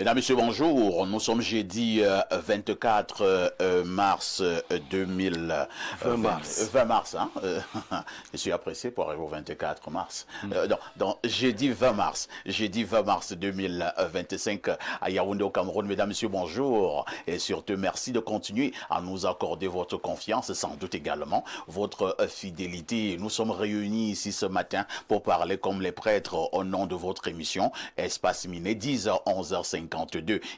Mesdames, Messieurs, bonjour. Nous sommes jeudi 24 mars 2020. 20 mars, hein? Je suis apprécié pour arriver au 24 mars. Jeudi 20 mars. Jeudi 20 mars 2025 à Yaoundé au Cameroun. Mesdames, Messieurs, bonjour. Et surtout, merci de continuer à nous accorder votre confiance, sans doute également votre fidélité. Nous sommes réunis ici ce matin pour parler comme les prêtres au nom de votre émission Espace Miné, 10h, 11h52.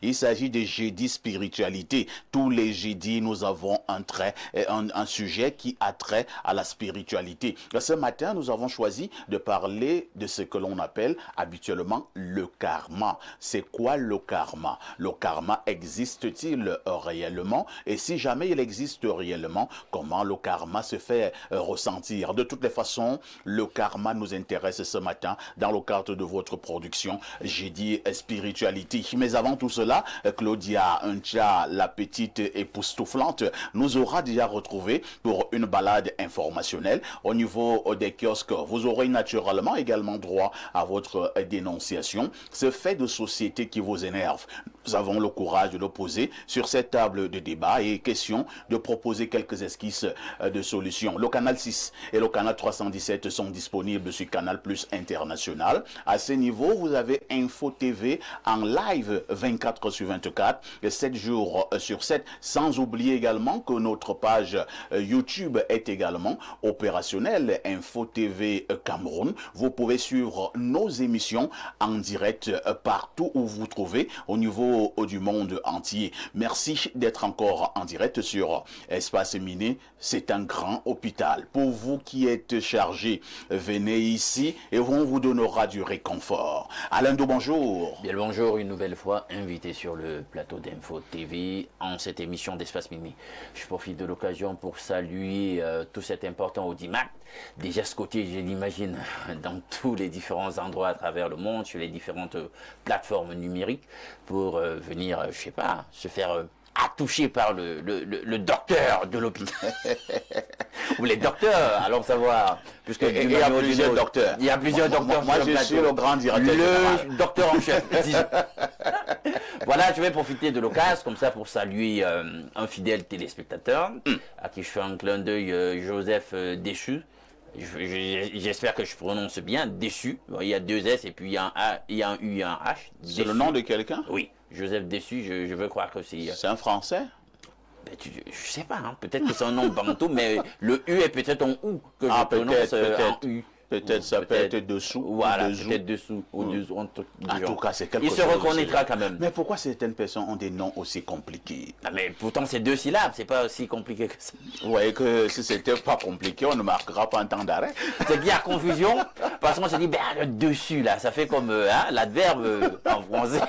Il s'agit de jeudi spiritualité. Tous les jeudis, nous avons un sujet qui a trait à la spiritualité. Ce matin, nous avons choisi de parler de ce que l'on appelle habituellement le karma. C'est quoi le karma? Le karma existe-t-il réellement? Et si jamais il existe réellement, comment le karma se fait ressentir? De toutes les façons, le karma nous intéresse ce matin dans le cadre de votre production jeudi spiritualité. Mais avant tout cela, Claudia Uncha, la petite époustouflante, nous aura déjà retrouvé pour une balade informationnelle au niveau des kiosques. Vous aurez naturellement également droit à votre dénonciation. Ce fait de société qui vous énerve, nous avons le courage de le poser sur cette table de débat et question de proposer quelques esquisses de solutions. Le canal 6 et le canal 317 sont disponibles sur Canal Plus International. À ce niveau, vous avez Info TV en live 24 sur 24 et 7 jours sur 7, sans oublier également que notre page YouTube est également opérationnelle, Info TV Cameroun. Vous pouvez suivre nos émissions en direct partout où vous vous trouvez au niveau du monde entier. Merci d'être encore en direct sur Espace Miné. C'est un grand hôpital. Pour vous qui êtes chargés, venez ici et on vous donnera du réconfort. Alain Do, bonjour. Bien le bonjour, une nouvelle fois invité sur le plateau d'Info TV en cette émission d'Espace Miné. Je profite de l'occasion pour saluer tout cet important audimat. Déjà ce côté, je l'imagine, dans tous les différents endroits à travers le monde, sur les différentes plateformes numériques, pour venir, je sais pas, se faire attoucher par le docteur de l'hôpital. Ou les docteurs, allons savoir. Puisque il y a plusieurs docteurs. Il y a plusieurs docteurs. Moi, je suis le grand directeur. Le docteur en chef. Voilà, je vais profiter de l'occasion comme ça pour saluer un fidèle téléspectateur à qui je fais un clin d'œil, Joseph Déchu. J'espère que je prononce bien, Déchu. Il y a deux S et puis il y a un A, il y a un U et un H. C'est le nom de quelqu'un? Oui, Joseph Déchu, je veux croire que c'est... C'est un Français? Ben, je sais pas, hein. Peut-être que c'est un nom bantou, mais le U est peut-être en OU que je prononce en U. Peut-être ça peut être dessous. Voilà, peut-être dessous. Ou dessous en tout cas, c'est quelque chose. Il se reconnaîtra quand même. Mais pourquoi certaines personnes ont des noms aussi compliqués? Ah, mais pourtant, c'est deux syllabes, c'est pas aussi compliqué que ça. Vous voyez que si c'était pas compliqué, on ne marquera pas un temps d'arrêt. C'est qu'il y a confusion, parce qu'on se dit, ben, le dessus, là, ça fait comme l'adverbe en français.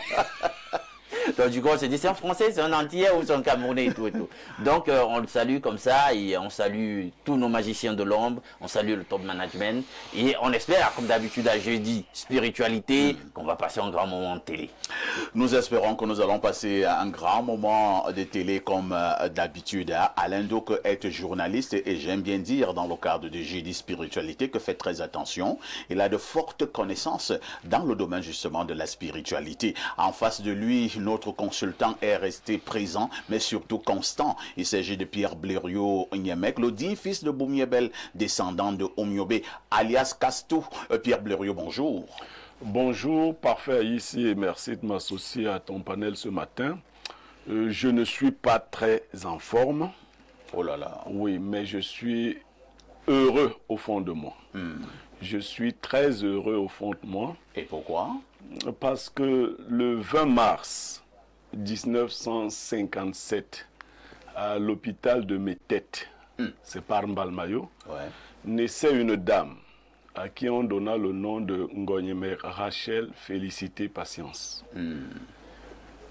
Donc du coup, on se dit, c'est un Français, c'est un Antillais ou c'est un Camerounais et tout et tout. Donc on le salue comme ça et on salue tous nos magiciens de l'ombre, on salue le top management et on espère, comme d'habitude à jeudi, spiritualité, qu'on va passer un grand moment de télé. Nous espérons que nous allons passer un grand moment de télé comme d'habitude. Alain Doc est journaliste et j'aime bien dire dans le cadre de jeudi spiritualité que fait très attention. Il a de fortes connaissances dans le domaine justement de la spiritualité. En face de lui, notre consultant est resté présent, mais surtout constant. Il s'agit de Pierre Blériot Nyemek, le digne fils de Boumiebel, descendant de Omiobe, alias Castou. Pierre Blériot, bonjour. Bonjour, parfait ici et merci de m'associer à ton panel ce matin. Je ne suis pas très en forme. Oh là là. Oui, mais je suis heureux au fond de moi. Je suis très heureux au fond de moi. Et pourquoi? Parce que le 20 mars 1957, à l'hôpital de Métète, c'est par Mbalmayo, naissait une dame à qui on donna le nom de Ngonyeme Rachel Félicité Patience.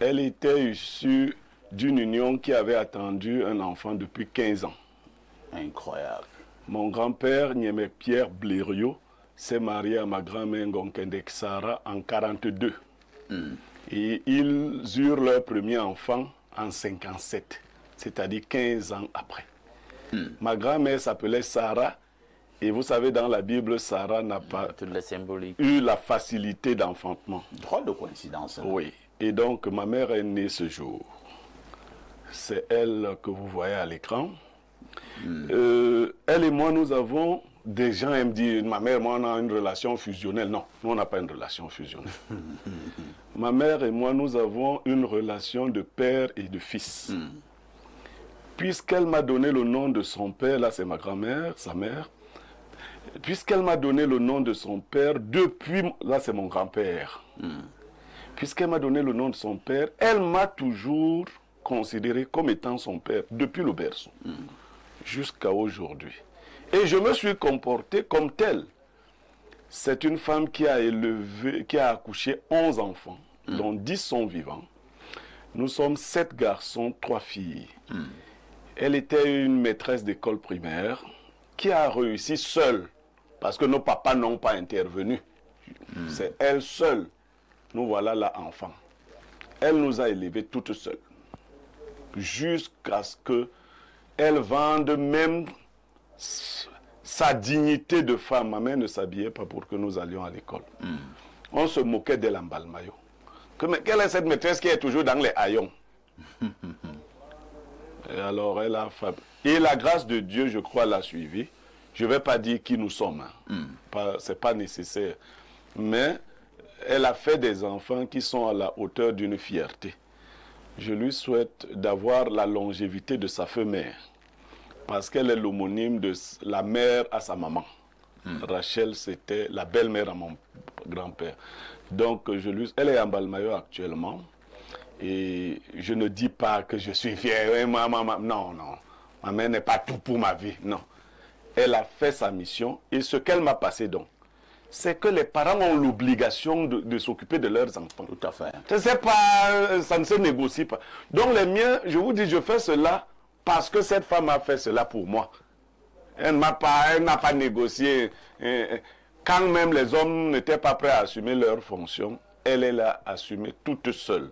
Elle était issue d'une union qui avait attendu un enfant depuis 15 ans. Incroyable. Mon grand-père, Niémé Pierre Blériot, s'est marié à ma grand-mère Ngonkendek Sara en 1942. Et ils eurent leur premier enfant en 1957, c'est-à-dire 15 ans après. Ma grand-mère s'appelait Sarah, et vous savez, dans la Bible, Sarah n'a pas eu la facilité d'enfantement. Drôle de coïncidence. Hein? Oui. Et donc, ma mère est née ce jour. C'est elle que vous voyez à l'écran. Elle et moi, nous avons... Des gens aiment dire, ma mère et moi, on a une relation fusionnelle. Non, nous, on n'a pas une relation fusionnelle. Ma mère et moi, nous avons une relation de père et de fils. Puisqu'elle m'a donné le nom de son père, là c'est ma grand-mère, sa mère, puisqu'elle m'a donné le nom de son père, depuis, là c'est mon grand-père, puisqu'elle m'a donné le nom de son père, elle m'a toujours considéré comme étant son père, depuis le berceau, jusqu'à aujourd'hui. Et je me suis comporté comme tel. C'est une femme qui a élevé, qui a accouché 11 enfants, dont 10 sont vivants. Nous sommes 7 garçons, 3 filles. Elle était une maîtresse d'école primaire qui a réussi seule, parce que nos papas n'ont pas intervenu. C'est elle seule. Nous voilà là enfants. Elle nous a élevés toutes seules. Jusqu'à ce qu'elle vende même sa dignité de femme. Ma mère ne s'habillait pas pour que nous allions à l'école. On se moquait d'elle en balmaillot. Quelle est cette maîtresse qui est toujours dans les haillons? Et alors elle a fait... Et la grâce de Dieu, je crois, l'a suivi. Je ne vais pas dire qui nous sommes. Ce n'est pas nécessaire. Mais elle a fait des enfants qui sont à la hauteur d'une fierté. Je lui souhaite d'avoir la longévité de sa femelle. Parce qu'elle est l'homonyme de la mère à sa maman. Rachel, c'était la belle-mère à mon grand-père. Donc, elle est en Balmayo actuellement. Et je ne dis pas que je suis fier. Non, non. Ma mère n'est pas tout pour ma vie. Non. Elle a fait sa mission. Et ce qu'elle m'a passé donc, c'est que les parents ont l'obligation de s'occuper de leurs enfants. Tout à fait. Ça ne se négocie pas. Donc, les miens, je vous dis, je fais cela parce que cette femme a fait cela pour moi. Elle n'a pas négocié. Quand même les hommes n'étaient pas prêts à assumer leurs fonctions, elle l'a assumé toute seule.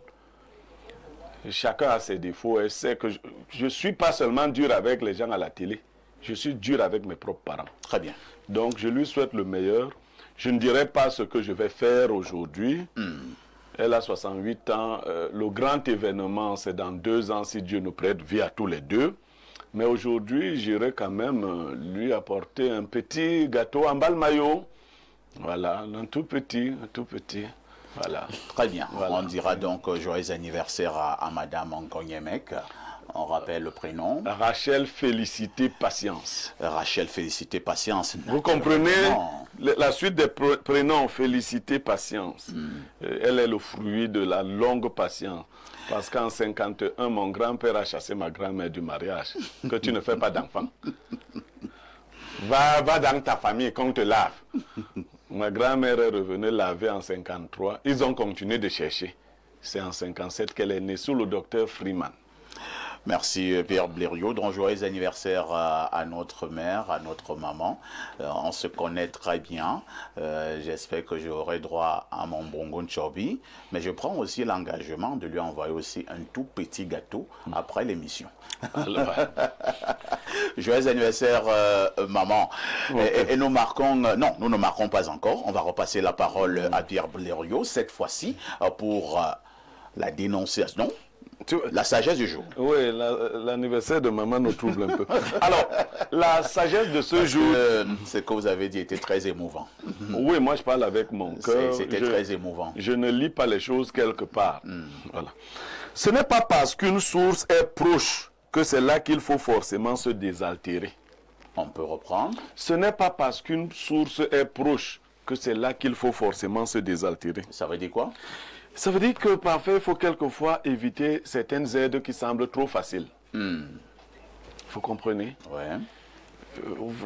Chacun a ses défauts. Elle sait que je ne suis pas seulement dur avec les gens à la télé, je suis dur avec mes propres parents. Très bien. Donc je lui souhaite le meilleur. Je ne dirai pas ce que je vais faire aujourd'hui. Elle a 68 ans. Le grand événement, c'est dans 2 ans, si Dieu nous prête, vie à tous les deux. Mais aujourd'hui, j'irai quand même lui apporter un petit gâteau en balmaillot. Voilà, un tout petit, un tout petit. Voilà. Très bien. Voilà. On dira donc joyeux anniversaire à Madame Ngonyemec. On rappelle le prénom. Rachel Félicité Patience. Rachel Félicité Patience. Vous comprenez la suite des prénoms Félicité Patience. Elle est le fruit de la longue patience. Parce qu'en 51, mon grand-père a chassé ma grand-mère du mariage. Que tu ne fais pas d'enfant. Va dans ta famille qu'on te lave. Ma grand-mère est revenue laver en 53. Ils ont continué de chercher. C'est en 57 qu'elle est née sous le docteur Freeman. Merci Pierre Blériot. Donc, joyeux anniversaire à notre mère, à notre maman. On se connaît très bien. J'espère que j'aurai droit à mon bongo chobi. Mais je prends aussi l'engagement de lui envoyer aussi un tout petit gâteau après l'émission. Joyeux anniversaire, maman. Et nous marquons... non, nous ne marquons pas encore. On va repasser la parole à Pierre Blériot, cette fois-ci, pour la dénonciation. La sagesse du jour. Oui, l'anniversaire de maman nous trouble un peu. Alors, la sagesse de ce jour... ce que vous avez dit était très émouvant. Oui, moi je parle avec mon cœur. C'était très émouvant. Je ne lis pas les choses quelque part. Voilà. Ce n'est pas parce qu'une source est proche que c'est là qu'il faut forcément se désaltérer. On peut reprendre. Ce n'est pas parce qu'une source est proche que c'est là qu'il faut forcément se désaltérer. Ça veut dire quoi? Ça veut dire que parfois, il faut quelquefois éviter certaines aides qui semblent trop faciles. Vous comprenez? Ouais.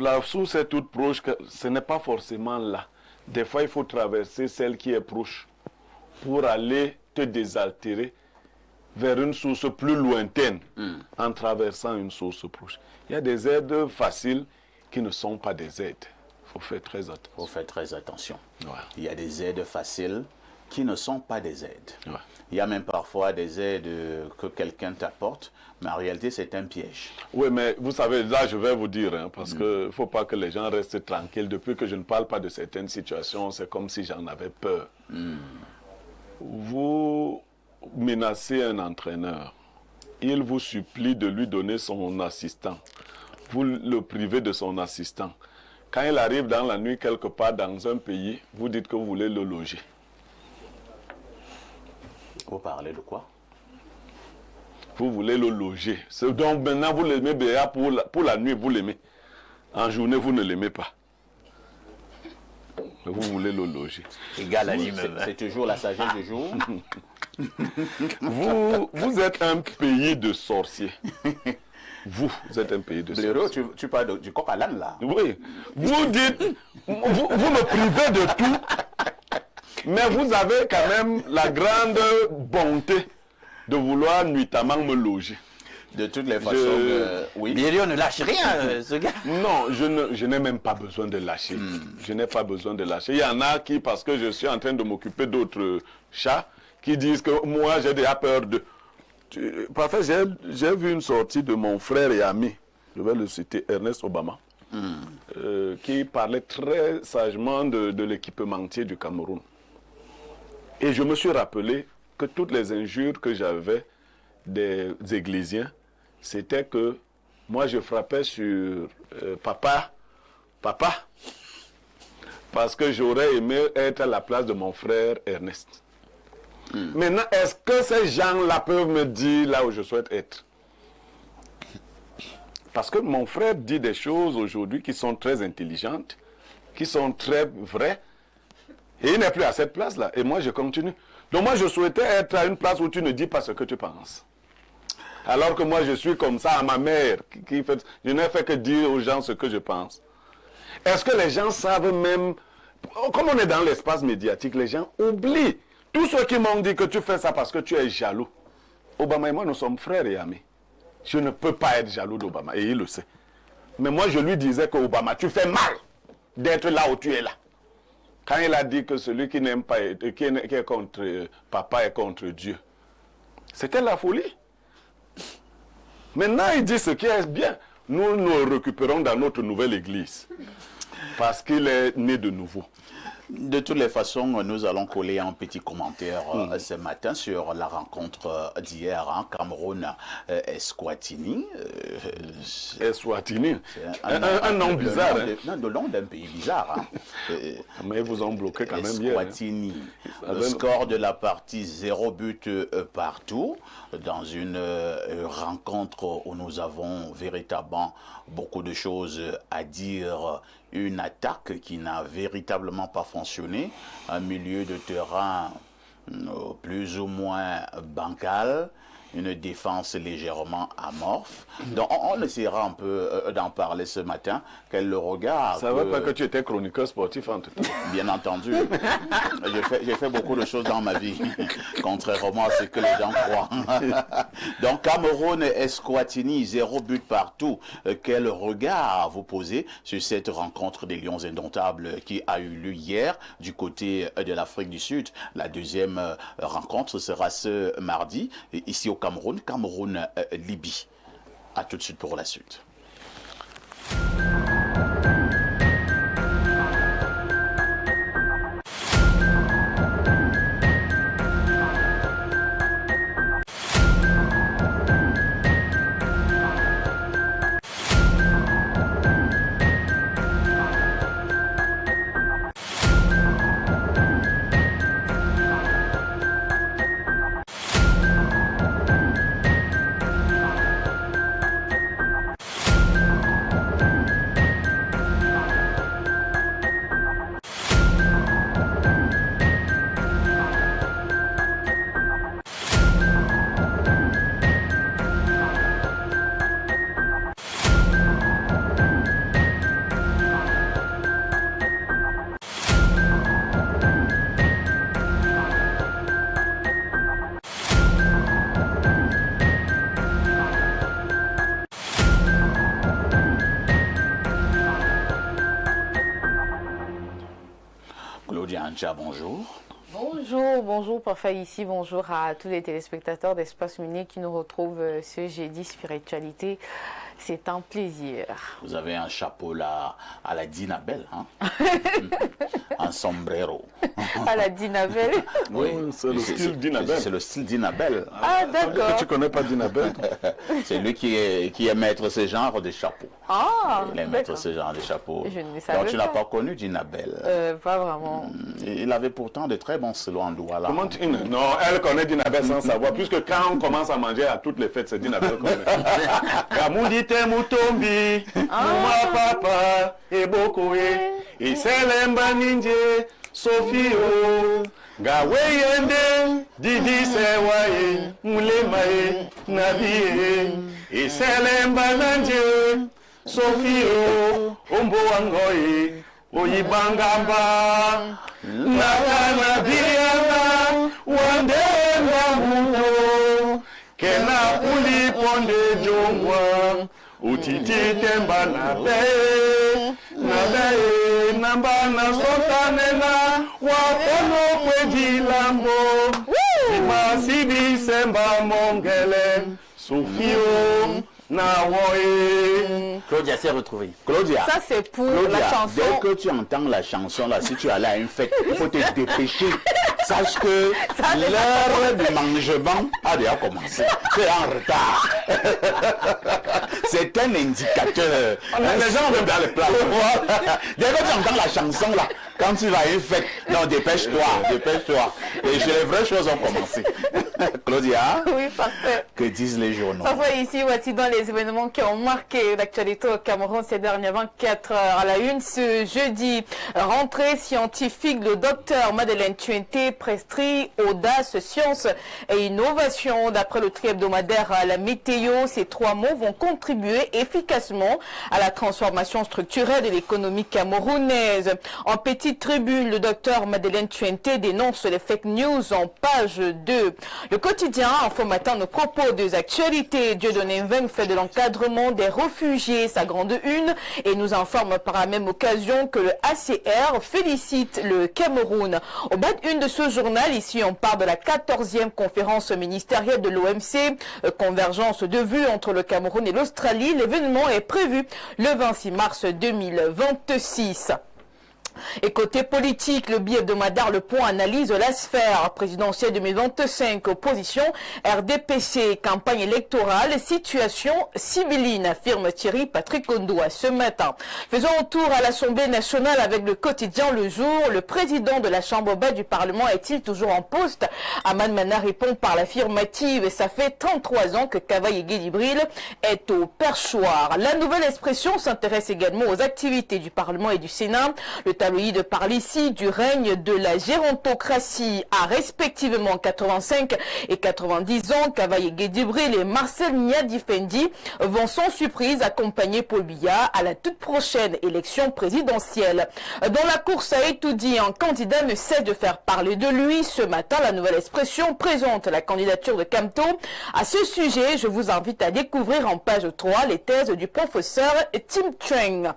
La source est toute proche, ce n'est pas forcément là. Des fois, il faut traverser celle qui est proche pour aller te désaltérer vers une source plus lointaine en traversant une source proche. Il y a des aides faciles qui ne sont pas des aides. Il faut faire très attention. Il faut faire très attention. Ouais. Il y a des aides faciles qui ne sont pas des aides. Ouais. Il y a même parfois des aides que quelqu'un t'apporte, mais en réalité, c'est un piège. Oui, mais vous savez, là, je vais vous dire, parce qu'il ne faut pas que les gens restent tranquilles. Depuis que je ne parle pas de certaines situations, c'est comme si j'en avais peur. Vous menacez un entraîneur, il vous supplie de lui donner son assistant. Vous le privez de son assistant. Quand il arrive dans la nuit quelque part dans un pays, vous dites que vous voulez le loger. Vous parlez de quoi? Vous voulez le loger. Donc maintenant, vous l'aimez bien pour la nuit, vous l'aimez. En journée, vous ne l'aimez pas. Mais vous voulez le loger. Égal à l'immeuble. C'est toujours la sagesse du jour. Vous êtes un pays de sorciers. Vous êtes un pays de sorciers. Blaireau, tu parles du coq à l'âne là. Oui. Vous dites, vous me privez de tout, mais vous avez quand même la grande bonté de vouloir nuitamment me loger. De toutes les façons, oui. Blaireau ne lâche rien, ce gars. Non, je n'ai même pas besoin de lâcher. Je n'ai pas besoin de lâcher. Il y en a qui, parce que je suis en train de m'occuper d'autres chats, qui disent que moi, j'ai déjà peur de... Parfois, j'ai vu une sortie de mon frère et ami, je vais le citer, Ernest Obama, qui parlait très sagement de l'équipementier du Cameroun. Et je me suis rappelé que toutes les injures que j'avais des Églisiens, c'était que moi je frappais sur papa, parce que j'aurais aimé être à la place de mon frère Ernest. Maintenant, est-ce que ces gens-là peuvent me dire là où je souhaite être? Parce que mon frère dit des choses aujourd'hui qui sont très intelligentes, qui sont très vraies, et il n'est plus à cette place-là. Et moi, je continue. Donc moi, je souhaitais être à une place où tu ne dis pas ce que tu penses. Alors que moi, je suis comme ça à ma mère. Je n'ai fait que dire aux gens ce que je pense. Est-ce que les gens savent même... Comme on est dans l'espace médiatique, les gens oublient. Tous ceux qui m'ont dit que tu fais ça parce que tu es jaloux. Obama et moi, nous sommes frères et amis. Je ne peux pas être jaloux d'Obama, et il le sait. Mais moi, je lui disais que Obama, tu fais mal d'être là où tu es là. Quand il a dit que celui qui n'aime pas, qui est contre papa est contre Dieu, c'était la folie. Maintenant, il dit ce qui est bien. Nous nous récupérons dans notre nouvelle église. Parce qu'il est né de nouveau. De toutes les façons, nous allons coller un petit commentaire ce matin sur la rencontre d'hier, Cameroun-Eswatini. Eswatini, un nom bizarre. Le nom d'un pays bizarre. Mais ils vous ont bloqué quand même hier. Eswatini. Le score de la partie 0 but partout, dans une rencontre où nous avons véritablement beaucoup de choses à dire. Une attaque qui n'a véritablement pas fonctionné, un milieu de terrain plus ou moins bancal, une défense légèrement amorphe. Donc on essaiera un peu d'en parler ce matin. Quel le regard... Ça ne veut pas que tu étais chroniqueur sportif en tout cas. Bien entendu. J'ai fait beaucoup de choses dans ma vie, contrairement à ce que les gens croient. Donc Cameroun et Eswatini, 0 but partout. Quel regard vous posez sur cette rencontre des Lions indomptables qui a eu lieu hier du côté de l'Afrique du Sud? La deuxième rencontre sera ce mardi, ici au Cameroun, Cameroun-Libye. A tout de suite pour la suite. Bonjour. Bonjour Parfait ici, bonjour à tous les téléspectateurs d'Espace Mini qui nous retrouvent ce jeudi spiritualité. C'est un plaisir. Vous avez un chapeau là à la Dinabel, hein? Un sombrero. À la Dinabel? Oui, c'est le style Dinabel. C'est le style Dinabel. Ah, d'accord. Tu ne connais pas Dinabel? C'est lui qui est maître ce genre de chapeau. Ah, Il est maître ce genre de chapeau. Je ne savais Donc tu n'as pas. pas connu Dinabel. Pas vraiment. Il avait pourtant de très bons slogans en Douala. Comment tu... Non, elle connaît Dinabel sans savoir, puisque quand on commence à manger à toutes les fêtes, c'est Dinabel qu'on connaît. Kamudite Mutombi, Mouma Papa, Ebokoe, Iselemba Ninje, Sofio, Gaweyende, Didi Sewaye, Mulemae, Nabie, Iselemba Nanje, Sofio, Ombo Wangoe, Oyibangamba, Nakana Biana, Wandenda Muno, Kena Uli Ponde Jongwa, Utiti Temba Nabe, Nambana Sotanena, Wapono Kwejilambo, Imasibi Semba Mongele, Sofio, Nawoye. Claudia s'est retrouvée. Claudia, Ça, c'est pour Claudia, la chanson. dès que tu entends la chanson, là, si tu allais à une fête, il faut te dépêcher. Sache que l'heure du mangement a déjà commencé. Tu es en retard. C'est un indicateur. Les gens vont dans les plats. Voilà. Dès que tu entends la chanson, là, quand tu vas à une fête, non, dépêche-toi, dépêche-toi. Et les vraies choses ont commencé. Claudia, Oui, parfait. que disent les journaux? Parfois ici, voici dans les événements qui ont marqué l'actualité au Cameroun ces dernières 24 heures. À la une, ce jeudi, rentrée scientifique, le docteur Madeleine Tuenté, Prestri, Audace, Science et Innovation. D'après le tri-hebdomadaire La Météo, ces trois mots vont contribuer efficacement à la transformation structurelle de l'économie camerounaise. En petite tribune, le docteur Madeleine Tuenté dénonce les fake news en page 2. Le quotidien Info Matin nous propose des actualités. Dieudonné Mveng fait de l'encadrement des réfugiés sa grande une et nous informe par la même occasion que le ACR félicite le Cameroun. Au bas de une de ce journal, ici on parle de la 14e conférence ministérielle de l'OMC, convergence de vues entre le Cameroun et l'Australie. L'événement est prévu le 26 mars 2026. Et côté politique, le bi-hebdomadaire Le Point analyse la sphère présidentielle 2025, opposition, RDPC, campagne électorale, situation sibylline, affirme Thierry Patrick Ondoa ce matin. Faisons un tour à l'Assemblée nationale avec le quotidien Le Jour. Le président de la Chambre basse du Parlement est-il toujours en poste? Aman Mana répond par l'affirmative et ça fait 33 ans que Kavaye Guédibril est au perchoir. La nouvelle expression s'intéresse également aux activités du Parlement et du Sénat. Le tabloïd parle ici du règne de la gérontocratie à respectivement 85 et 90 ans. Kavaye Guédibril et Marcel Niadifendi vont sans surprise accompagner Paul Biya à la toute prochaine élection présidentielle. Dans la course à étudier, un candidat ne cesse de faire parler de lui. Ce matin, la nouvelle expression présente la candidature de Camto. À ce sujet, je vous invite à découvrir en page 3 les thèses du professeur Tim Cheng.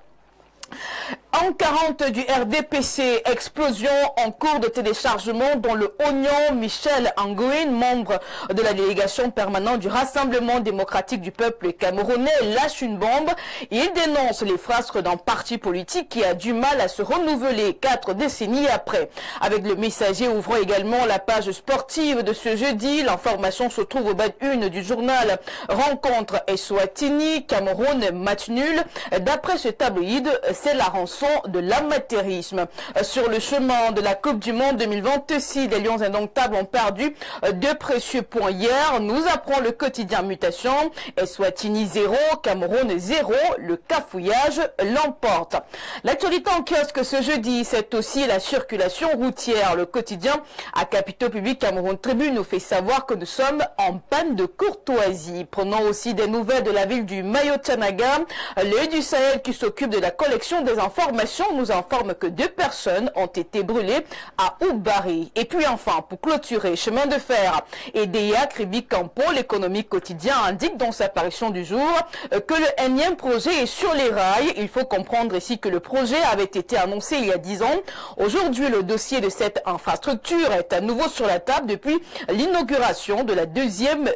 En 40 du RDPC, explosion en cours de téléchargement dans le Oignon. Michel Angouine, membre de la délégation permanente du Rassemblement démocratique du peuple camerounais, lâche une bombe. Il dénonce les frasques d'un parti politique qui a du mal à se renouveler 4 décennies après. Avec le Messager ouvrant également la page sportive de ce jeudi, l'information se trouve au bas une du journal. Rencontre Eswatini, Cameroun, match nul. D'après ce tabloïd, c'est la rançon de l'amateurisme. Sur le chemin de la Coupe du Monde 2026, les Lions indomptables ont perdu 2 précieux points hier. Nous apprend le quotidien Mutation. Eswatini 0, Cameroun 0. Le cafouillage l'emporte. L'actualité en kiosque ce jeudi, c'est aussi la circulation routière. Le quotidien à Capitaux Public Cameroun Tribune nous fait savoir que nous sommes en panne de courtoisie. Prenons aussi des nouvelles de la ville du Mayo-Tchanaga, l'œil du Sahel qui s'occupe de la collection des informations L'information nous informe que 2 personnes ont été brûlées à Oubari. Et puis enfin, pour clôturer, chemin de fer et DIA Kribi Campo, l'économie quotidien indique dans sa parution du jour que le énième projet est sur les rails. Il faut comprendre ici que le projet avait été annoncé il y a 10 ans. Aujourd'hui, le dossier de cette infrastructure est à nouveau sur la table depuis l'inauguration de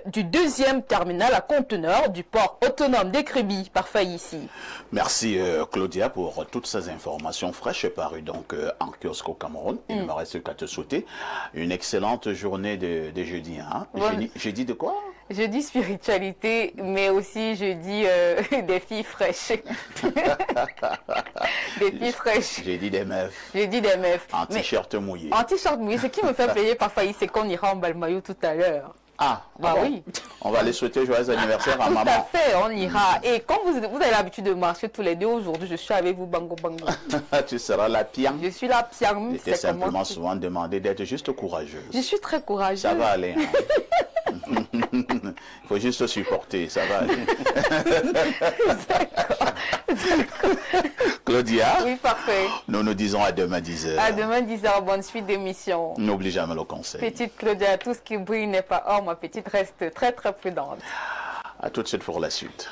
du deuxième terminal à conteneurs du port autonome des Kribi par Faïssi. Merci Claudia pour toutes ces informations fraîches parues donc en kiosque au Cameroun. Il ne me reste qu'à te souhaiter une excellente journée de jeudi. Hein? Bon. Jeudi de quoi? Jeudi spiritualité, mais aussi jeudi des filles fraîches. Des filles fraîches. Jeudi des meufs. Jeudi des meufs. En t-shirt mouillé. En t-shirt mouillé, ce qui me fait payer parfois, c'est qu'on ira en Balmayo tout à l'heure. Ah, bah bon. Oui. On va aller souhaiter joyeux anniversaire à maman. Tout à fait, on ira. Et comme vous avez l'habitude de marcher tous les deux, aujourd'hui, je suis avec vous, bango bango. Tu seras la piang. Je suis la piang. Je t'ai simplement souvent demandé d'être juste courageuse. Je suis très courageuse. Ça va aller. Hein? Il faut juste supporter, ça va aller. D'accord. Claudia? Oui, parfait. Nous nous disons à demain 10h. À demain 10h, bonne suite d'émission. N'oublie jamais le conseil. Petite Claudia, tout ce qui brille n'est pas or, ma petite reste très très prudente. À tout de suite pour la suite.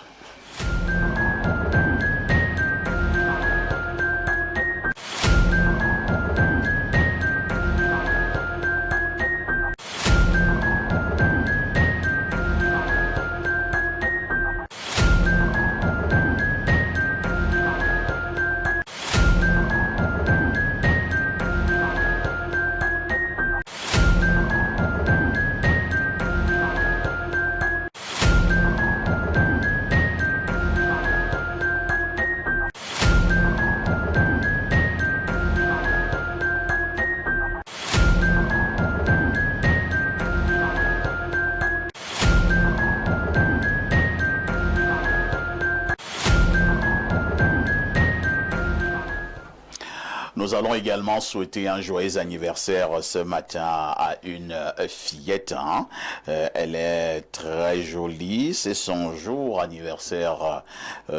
Nous allons également souhaiter un joyeux anniversaire ce matin à une fillette. Hein. Elle est très jolie. C'est son jour anniversaire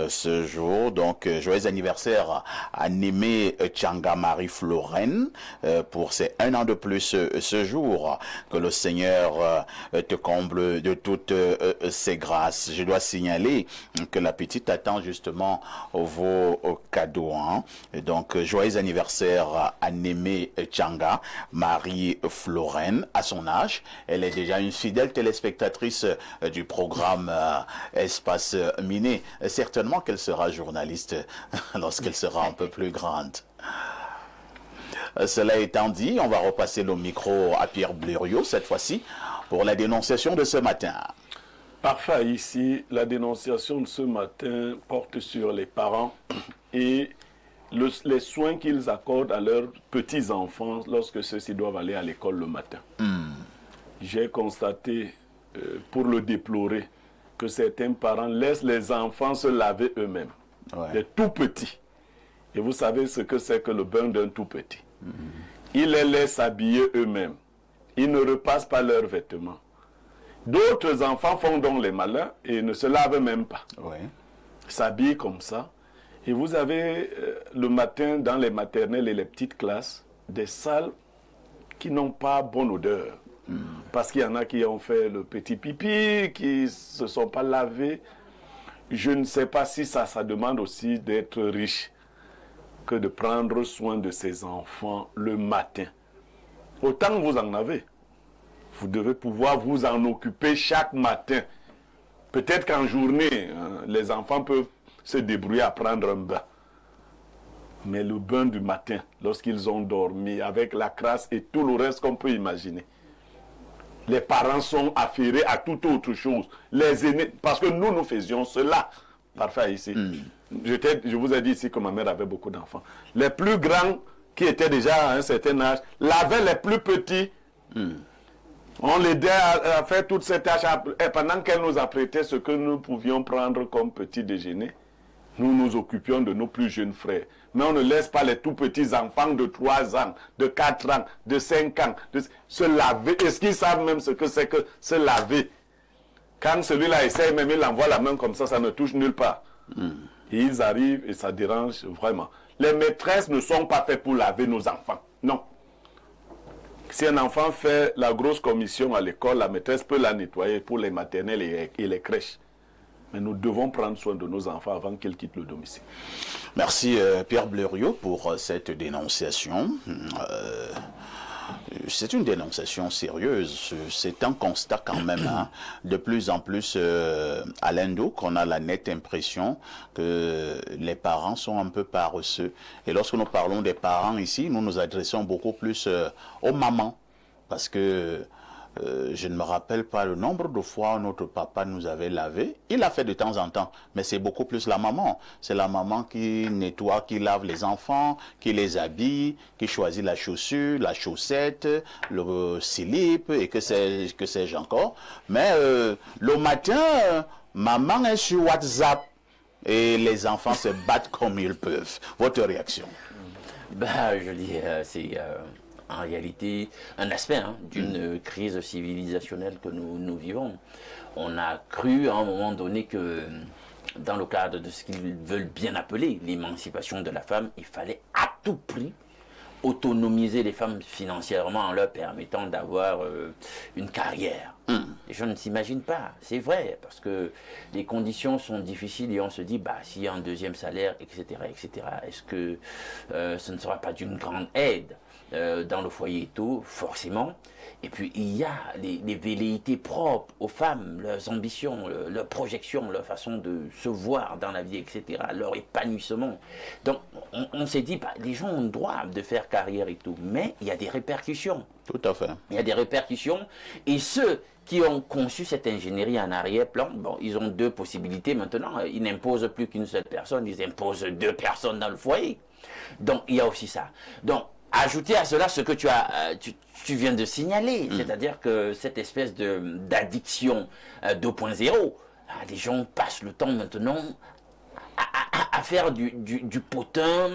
ce jour. Donc, joyeux anniversaire à Némé Tchanga Marie-Florène pour ses 1 an de plus ce jour. Que le Seigneur te comble de toutes ses grâces. Je dois signaler que la petite attend justement vos cadeaux. Hein. Et donc, joyeux anniversaire à Némé Tchanga, Marie-Florène. À son âge, elle est déjà une fidèle téléspectatrice du programme Espace Miné. Certainement qu'elle sera journaliste lorsqu'elle sera un peu plus grande. Cela étant dit, on va repasser le micro à Pierre Blériot cette fois-ci pour la dénonciation de ce matin. Parfait, ici, la dénonciation de ce matin porte sur les parents et les soins qu'ils accordent à leurs petits-enfants lorsque ceux-ci doivent aller à l'école le matin. J'ai constaté, pour le déplorer, que certains parents laissent les enfants se laver eux-mêmes, les tout petits. Et vous savez ce que c'est que le bain d'un tout petit. Ils les laissent s'habiller eux-mêmes. Ils ne repassent pas leurs vêtements. D'autres enfants font donc les malins et ne se lavent même pas. S'habillent comme ça. Et vous avez le matin dans les maternelles et les petites classes des salles qui n'ont pas bonne odeur. Parce qu'il y en a qui ont fait le petit pipi, qui ne se sont pas lavés. Je ne sais pas si ça demande aussi d'être riche que de prendre soin de ses enfants le matin. Autant que vous en avez, vous devez pouvoir vous en occuper chaque matin. Peut-être qu'en journée, les enfants peuvent se débrouiller à prendre un bain. Mais le bain du matin, lorsqu'ils ont dormi, avec la crasse et tout le reste qu'on peut imaginer, les parents sont affairés à toute autre chose. Les aînés, parce que nous faisions cela. Parfait ici. Je vous ai dit ici que ma mère avait beaucoup d'enfants. Les plus grands, qui étaient déjà à un certain âge, lavaient les plus petits. On l'aidait à faire toutes ces tâches. Et pendant qu'elle nous apprêtait ce que nous pouvions prendre comme petit déjeuner, nous nous occupions de nos plus jeunes frères. Mais on ne laisse pas les tout petits enfants de 3 ans, de 4 ans, de 5 ans, se laver. Est-ce qu'ils savent même ce que c'est que se laver? Quand celui-là essaie, même il envoie la main comme ça ne touche nulle part. Et ils arrivent et ça dérange vraiment. Les maîtresses ne sont pas faites pour laver nos enfants. Non. Si un enfant fait la grosse commission à l'école, la maîtresse peut la nettoyer pour les maternelles et les crèches. Mais nous devons prendre soin de nos enfants avant qu'ils quittent le domicile. Merci Pierre Blériot pour cette dénonciation. C'est une dénonciation sérieuse, c'est un constat quand même. Hein. De plus en plus à l'Indo, qu'on a la nette impression que les parents sont un peu paresseux. Et lorsque nous parlons des parents ici, nous nous adressons beaucoup plus aux mamans. Parce que je ne me rappelle pas le nombre de fois où notre papa nous avait lavé. Il l'a fait de temps en temps, mais c'est beaucoup plus la maman. C'est la maman qui nettoie, qui lave les enfants, qui les habille, qui choisit la chaussure, la chaussette, le slip et que sais-je encore. Mais le matin, maman est sur WhatsApp et les enfants se battent comme ils peuvent. Votre réaction? Je dis, c'est... en réalité, un aspect d'une crise civilisationnelle que nous vivons. On a cru à un moment donné que dans le cadre de ce qu'ils veulent bien appeler l'émancipation de la femme, il fallait à tout prix autonomiser les femmes financièrement en leur permettant d'avoir une carrière. Les gens ne s'imaginent pas, c'est vrai, parce que les conditions sont difficiles et on se dit, s'il y a un deuxième salaire, etc., est-ce que ce ne sera pas d'une grande aide dans le foyer et tout, forcément. Et puis il y a les velléités propres aux femmes, leurs ambitions, leurs projections, leur façon de se voir dans la vie, etc., leur épanouissement. Donc on s'est dit, les gens ont le droit de faire carrière et tout, mais il y a des répercussions. Tout à fait. Il y a des répercussions, et ceux qui ont conçu cette ingénierie en arrière-plan, ils ont deux possibilités maintenant. Ils n'imposent plus qu'une seule personne, ils imposent deux personnes dans le foyer. Donc il y a aussi ça. Donc ajouter à cela ce que tu viens de signaler, c'est-à-dire que cette espèce d'addiction 2.0, les gens passent le temps maintenant à faire du potin,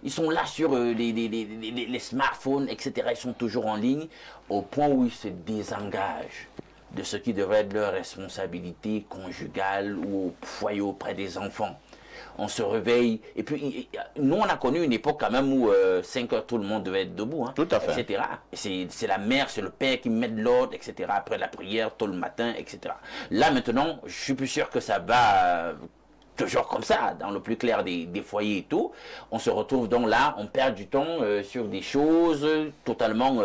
ils sont là sur les smartphones, etc. Ils sont toujours en ligne, au point où ils se désengagent de ce qui devrait être leur responsabilité conjugale ou au foyer auprès des enfants. On se réveille, et puis nous on a connu une époque quand même où 5 heures tout le monde devait être debout, tout à fait. etc. C'est la mère, c'est le père qui met de l'ordre, etc. Après la prière, tôt le matin, etc. Là maintenant, je suis plus sûr que ça va toujours comme ça, dans le plus clair des foyers et tout. On se retrouve donc là, on perd du temps sur des choses totalement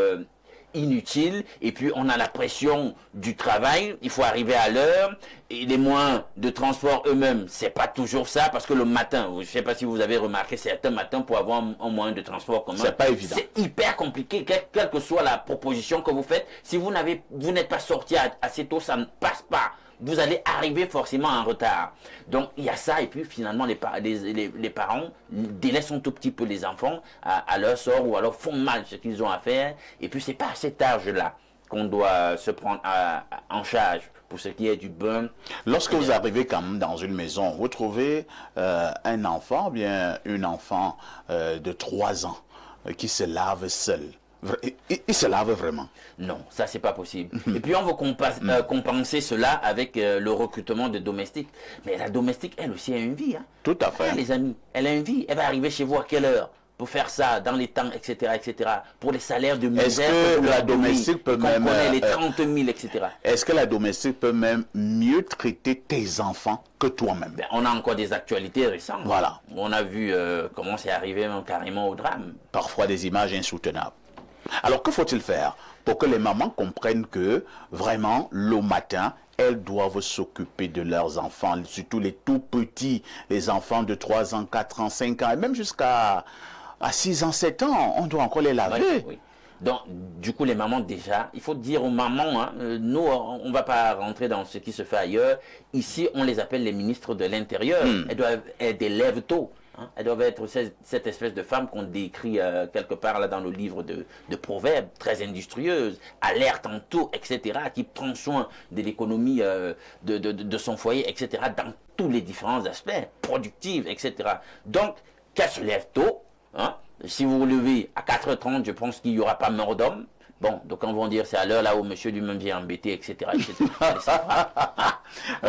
inutile, et puis on a la pression du travail, il faut arriver à l'heure, et les moyens de transport eux-mêmes, c'est pas toujours ça, parce que le matin, je sais pas si vous avez remarqué, certains matins pour avoir un moyen de transport commun, c'est pas évident. C'est hyper compliqué, quelle que soit la proposition que vous faites, si vous n'êtes pas sorti assez tôt, ça ne passe pas. Vous allez arriver forcément en retard. Donc il y a ça, et puis finalement les parents délaissent un tout petit peu les enfants à leur sort, ou alors font mal ce qu'ils ont à faire, et puis c'est pas à cet âge-là qu'on doit se prendre en charge pour ce qui est du bain. Lorsque vous arrivez quand même dans une maison, vous trouvez un enfant, bien une enfant de 3 ans qui se lave seul. Il se lave vraiment? Non, ça c'est pas possible. Et puis on veut compenser cela avec le recrutement de domestiques. Mais la domestique, elle aussi a une vie. Tout à fait. Les amis, elle a une vie. Elle va arriver chez vous à quelle heure pour faire ça, dans les temps, etc., pour les salaires de misère. Est-ce que la domestique peut même... les 30 000, etc. Est-ce que la domestique peut même mieux traiter tes enfants que toi-même? On a encore des actualités récentes. Voilà. On a vu comment c'est arrivé carrément au drame. Parfois des images insoutenables. Alors, que faut-il faire pour que les mamans comprennent que, vraiment, le matin, elles doivent s'occuper de leurs enfants, surtout les tout petits, les enfants de 3 ans, 4 ans, 5 ans, et même jusqu'à 6 ans, 7 ans, on doit encore les laver. Oui. Donc, du coup, les mamans, déjà, il faut dire aux mamans, nous, on ne va pas rentrer dans ce qui se fait ailleurs. Ici, on les appelle les ministres de l'Intérieur. Elles doivent être des lève-tôt. Elles doivent être cette espèce de femme qu'on décrit quelque part là dans le livre de Proverbes, très industrieuse, alerte en tout, etc., qui prend soin de l'économie de son foyer, etc., dans tous les différents aspects, productive, etc. Donc, qu'elle se lève tôt. Si vous vous levez à 4h30, je pense qu'il n'y aura pas mort d'homme. Bon, donc on va dire c'est à l'heure là où monsieur lui-même vient embêter, etc. etc.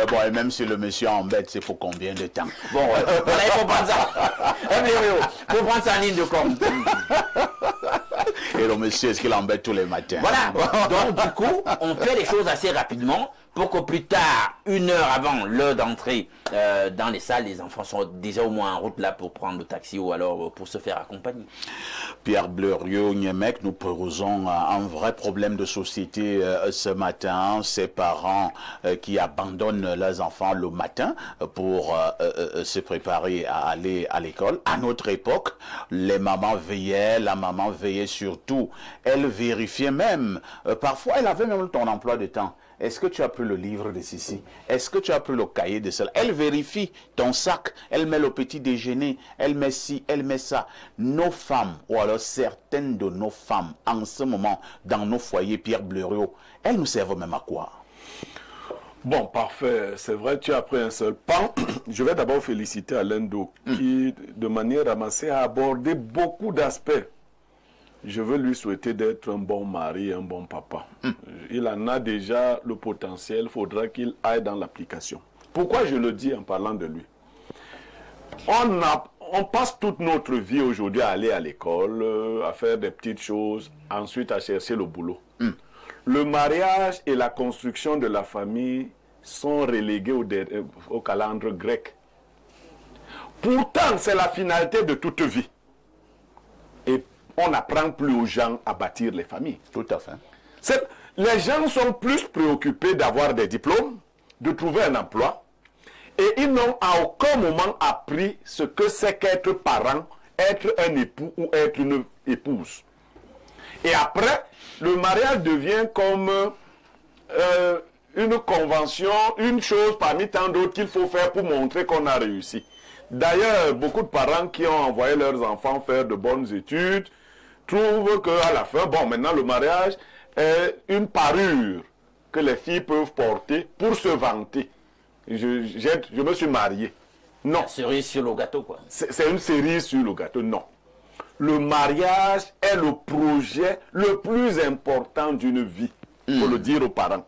Bon, et même si le monsieur embête, c'est pour combien de temps? Bon, voilà, il faut prendre ça. Il faut prendre ça en ligne de compte. Et le monsieur, est-ce qu'il embête tous les matins? Voilà. Donc, du coup, on fait les choses assez rapidement pour que plus tard, 1 heure avant l'heure d'entrée dans les salles, les enfants sont déjà au moins en route là pour prendre le taxi ou alors pour se faire accompagner. Pierre Bleriot-Niemek, nous posons un vrai problème de société ce matin. Ces parents qui abandonnent leurs enfants le matin pour se préparer à aller à l'école. À notre époque, les mamans veillaient, la maman veillait surtout. Elle vérifiait même, parfois elle avait même ton emploi de temps. Est-ce que tu as pris le livre de ceci? Est-ce que tu as pris le cahier de cela? Elle vérifie ton sac, elle met le petit déjeuner, elle met ci, elle met ça. Nos femmes, ou alors certaines de nos femmes, en ce moment, dans nos foyers, Pierre Bleriot, elles nous servent même à quoi? Bon, parfait. C'est vrai, tu as pris un seul pan. Je vais d'abord féliciter Alain Do, qui, de manière ramassée, a abordé beaucoup d'aspects. Je veux lui souhaiter d'être un bon mari, un bon papa. Il en a déjà le potentiel, il faudra qu'il aille dans l'application. Pourquoi je le dis en parlant de lui? On passe toute notre vie aujourd'hui à aller à l'école, à faire des petites choses, ensuite à chercher le boulot. Le mariage et la construction de la famille sont relégués au calendrier grec. Pourtant, c'est la finalité de toute vie. Et on n'apprend plus aux gens à bâtir les familles. Tout à fait. Les gens sont plus préoccupés d'avoir des diplômes, de trouver un emploi, et ils n'ont à aucun moment appris ce que c'est qu'être parent, être un époux ou être une épouse. Et après, le mariage devient comme une convention, une chose parmi tant d'autres qu'il faut faire pour montrer qu'on a réussi. D'ailleurs, beaucoup de parents qui ont envoyé leurs enfants faire de bonnes études trouvent qu'à la fin, bon, maintenant le mariage est une parure que les filles peuvent porter pour se vanter. Je me suis marié. Non. La cerise sur le gâteau, quoi. C'est une cerise sur le gâteau, non. Le mariage est le projet le plus important d'une vie, il faut le dire aux parents.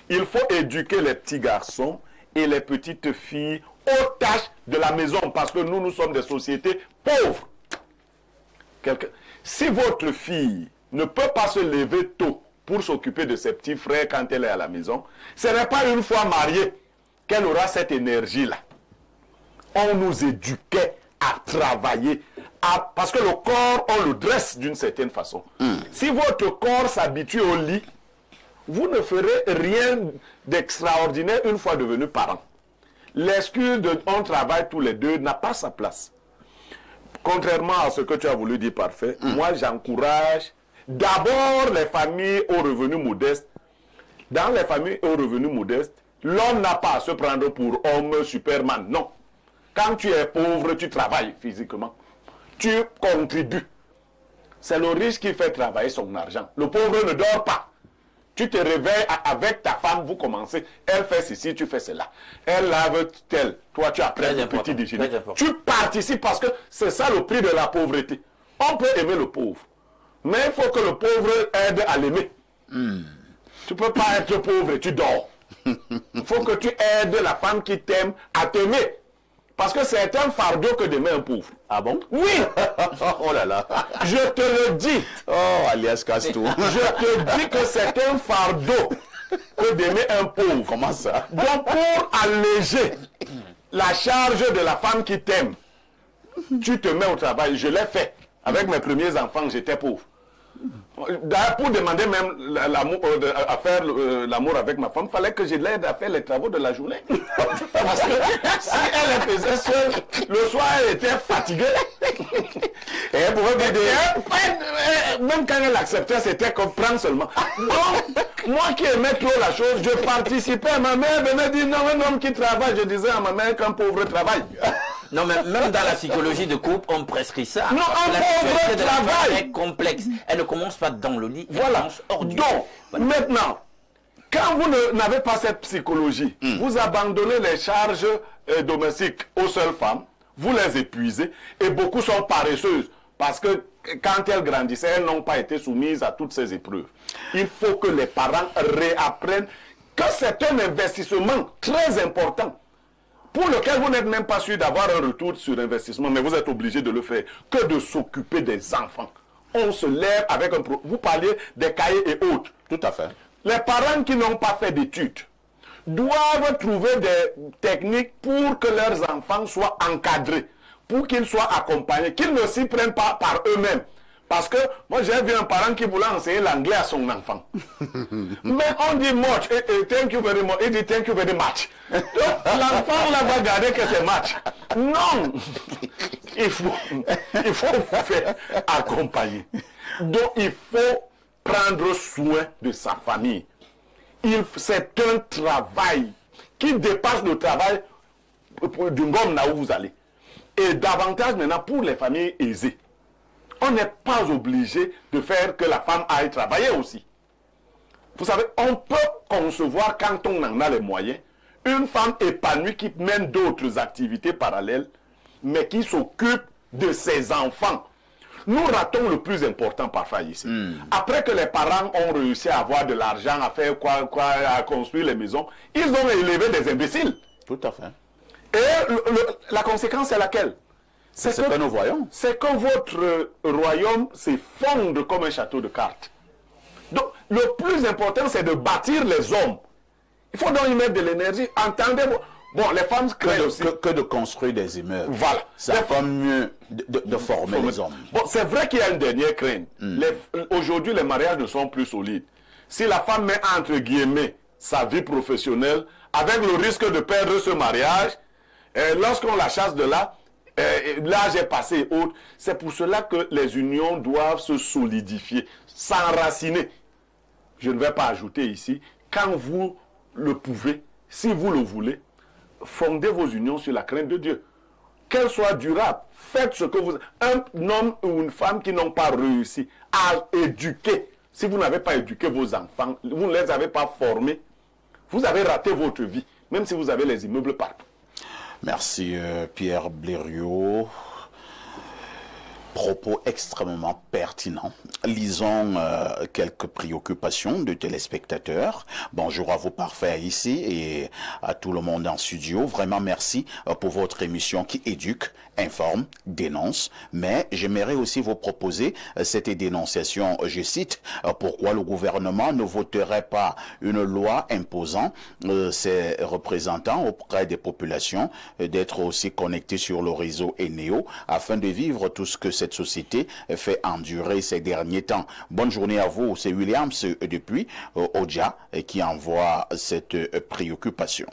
Il faut éduquer les petits garçons et les petites filles aux tâches de la maison, parce que nous sommes des sociétés pauvres. Si votre fille ne peut pas se lever tôt pour s'occuper de ses petits frères quand elle est à la maison, ce n'est pas une fois mariée qu'elle aura cette énergie-là. On nous éduquait à travailler, parce que le corps, on le dresse d'une certaine façon. Si votre corps s'habitue au lit, vous ne ferez rien d'extraordinaire une fois devenu parent. L'excuse de « on travaille tous les deux » n'a pas sa place. Contrairement à ce que tu as voulu dire parfait, moi j'encourage d'abord les familles aux revenus modestes. Dans les familles aux revenus modestes, l'homme n'a pas à se prendre pour homme Superman, non. Quand tu es pauvre, tu travailles physiquement. Tu contribues. C'est le riche qui fait travailler son argent. Le pauvre ne dort pas. Tu te réveilles avec ta femme, vous commencez. Elle fait ceci, tu fais cela. Elle lave tel. Toi, tu apprends le petit déjeuner. Tu participes parce que c'est ça le prix de la pauvreté. On peut aimer le pauvre. Mais il faut que le pauvre aide à l'aimer. Tu ne peux pas être pauvre et tu dors. Il faut que tu aides la femme qui t'aime à t'aimer. Parce que c'est un fardeau que d'aimer un pauvre. Ah bon? Oui. Oh là là. Je te le dis. Oh, alias Castou. Je te dis que c'est un fardeau que d'aimer un pauvre. Comment ça? Donc pour alléger la charge de la femme qui t'aime, tu te mets au travail. Je l'ai fait. Avec mes premiers enfants, j'étais pauvre. D'ailleurs, pour demander même à faire l'amour avec ma femme, il fallait que je l'aide à faire les travaux de la journée. Parce que si elle les faisait seule, le soir elle était fatiguée. Et elle pouvait m'aider. Même quand elle acceptait, c'était comme prendre seulement. Donc, moi qui aimais trop la chose, je participais. Ma mère venait dire non, un homme qui travaille. Je disais à ma mère qu'un pauvre travaille. Non, mais même dans la psychologie de couple, on prescrit ça. Non, un pauvre travail est complexe. Elle ne commence pas dans le lit, voilà. Elle commence hors du lit. Donc, voilà. Maintenant, quand vous n'avez pas cette psychologie, vous abandonnez les charges domestiques aux seules femmes, vous les épuisez, et beaucoup sont paresseuses. Parce que quand elles grandissaient, elles n'ont pas été soumises à toutes ces épreuves. Il faut que les parents réapprennent que c'est un investissement très important pour lequel vous n'êtes même pas sûr d'avoir un retour sur investissement, mais vous êtes obligé de le faire, que de s'occuper des enfants. On se lève avec un... Vous parliez des cahiers et autres. Tout à fait. Les parents qui n'ont pas fait d'études doivent trouver des techniques pour que leurs enfants soient encadrés, pour qu'ils soient accompagnés, qu'ils ne s'y prennent pas par eux-mêmes. Parce que moi j'ai vu un parent qui voulait enseigner l'anglais à son enfant. Mais on dit much, thank you very much, il dit thank you very much. L'enfant là va garder que c'est match. Non, il faut vous faire accompagner. Donc il faut prendre soin de sa famille. C'est un travail qui dépasse le travail du gomme là où vous allez. Et davantage maintenant pour les familles aisées. On n'est pas obligé de faire que la femme aille travailler aussi. Vous savez, on peut concevoir, quand on en a les moyens, une femme épanouie qui mène d'autres activités parallèles, mais qui s'occupe de ses enfants. Nous ratons le plus important parfois ici. Après que les parents ont réussi à avoir de l'argent, à faire à construire les maisons, ils ont élevé des imbéciles. Tout à fait. Et la conséquence c'est laquelle? C'est ce que nous voyons. C'est que votre royaume s'effondre comme un château de cartes. Donc, le plus important, c'est de bâtir les hommes. Il faut donc y mettre de l'énergie. Entendez-vous? Bon, les femmes créent aussi. Que de construire des immeubles. Voilà. Ça fait mieux de former les hommes. Bon, c'est vrai qu'il y a une dernière crainte. Aujourd'hui, les mariages ne sont plus solides. Si la femme met entre guillemets sa vie professionnelle, avec le risque de perdre ce mariage, lorsqu'on la chasse de là, l'âge est passé et autres. C'est pour cela que les unions doivent se solidifier, s'enraciner. Je ne vais pas ajouter ici, quand vous le pouvez, si vous le voulez, fondez vos unions sur la crainte de Dieu. Qu'elles soient durables. Faites ce que vous... Un homme ou une femme qui n'ont pas réussi à éduquer, si vous n'avez pas éduqué vos enfants, vous ne les avez pas formés, vous avez raté votre vie, même si vous avez les immeubles partout. Merci Pierre Blériot. Propos extrêmement pertinents. Lisons quelques préoccupations de téléspectateurs. Bonjour à vous parfaits ici et à tout le monde en studio. Vraiment merci pour votre émission qui éduque, informe, dénonce. Mais j'aimerais aussi vous proposer cette dénonciation. Je cite, pourquoi le gouvernement ne voterait pas une loi imposant ses représentants auprès des populations d'être aussi connectés sur le réseau Eneo afin de vivre tout ce que cette société fait endurer ces derniers temps. Bonne journée à vous, c'est Williams depuis Oja qui envoie cette préoccupation.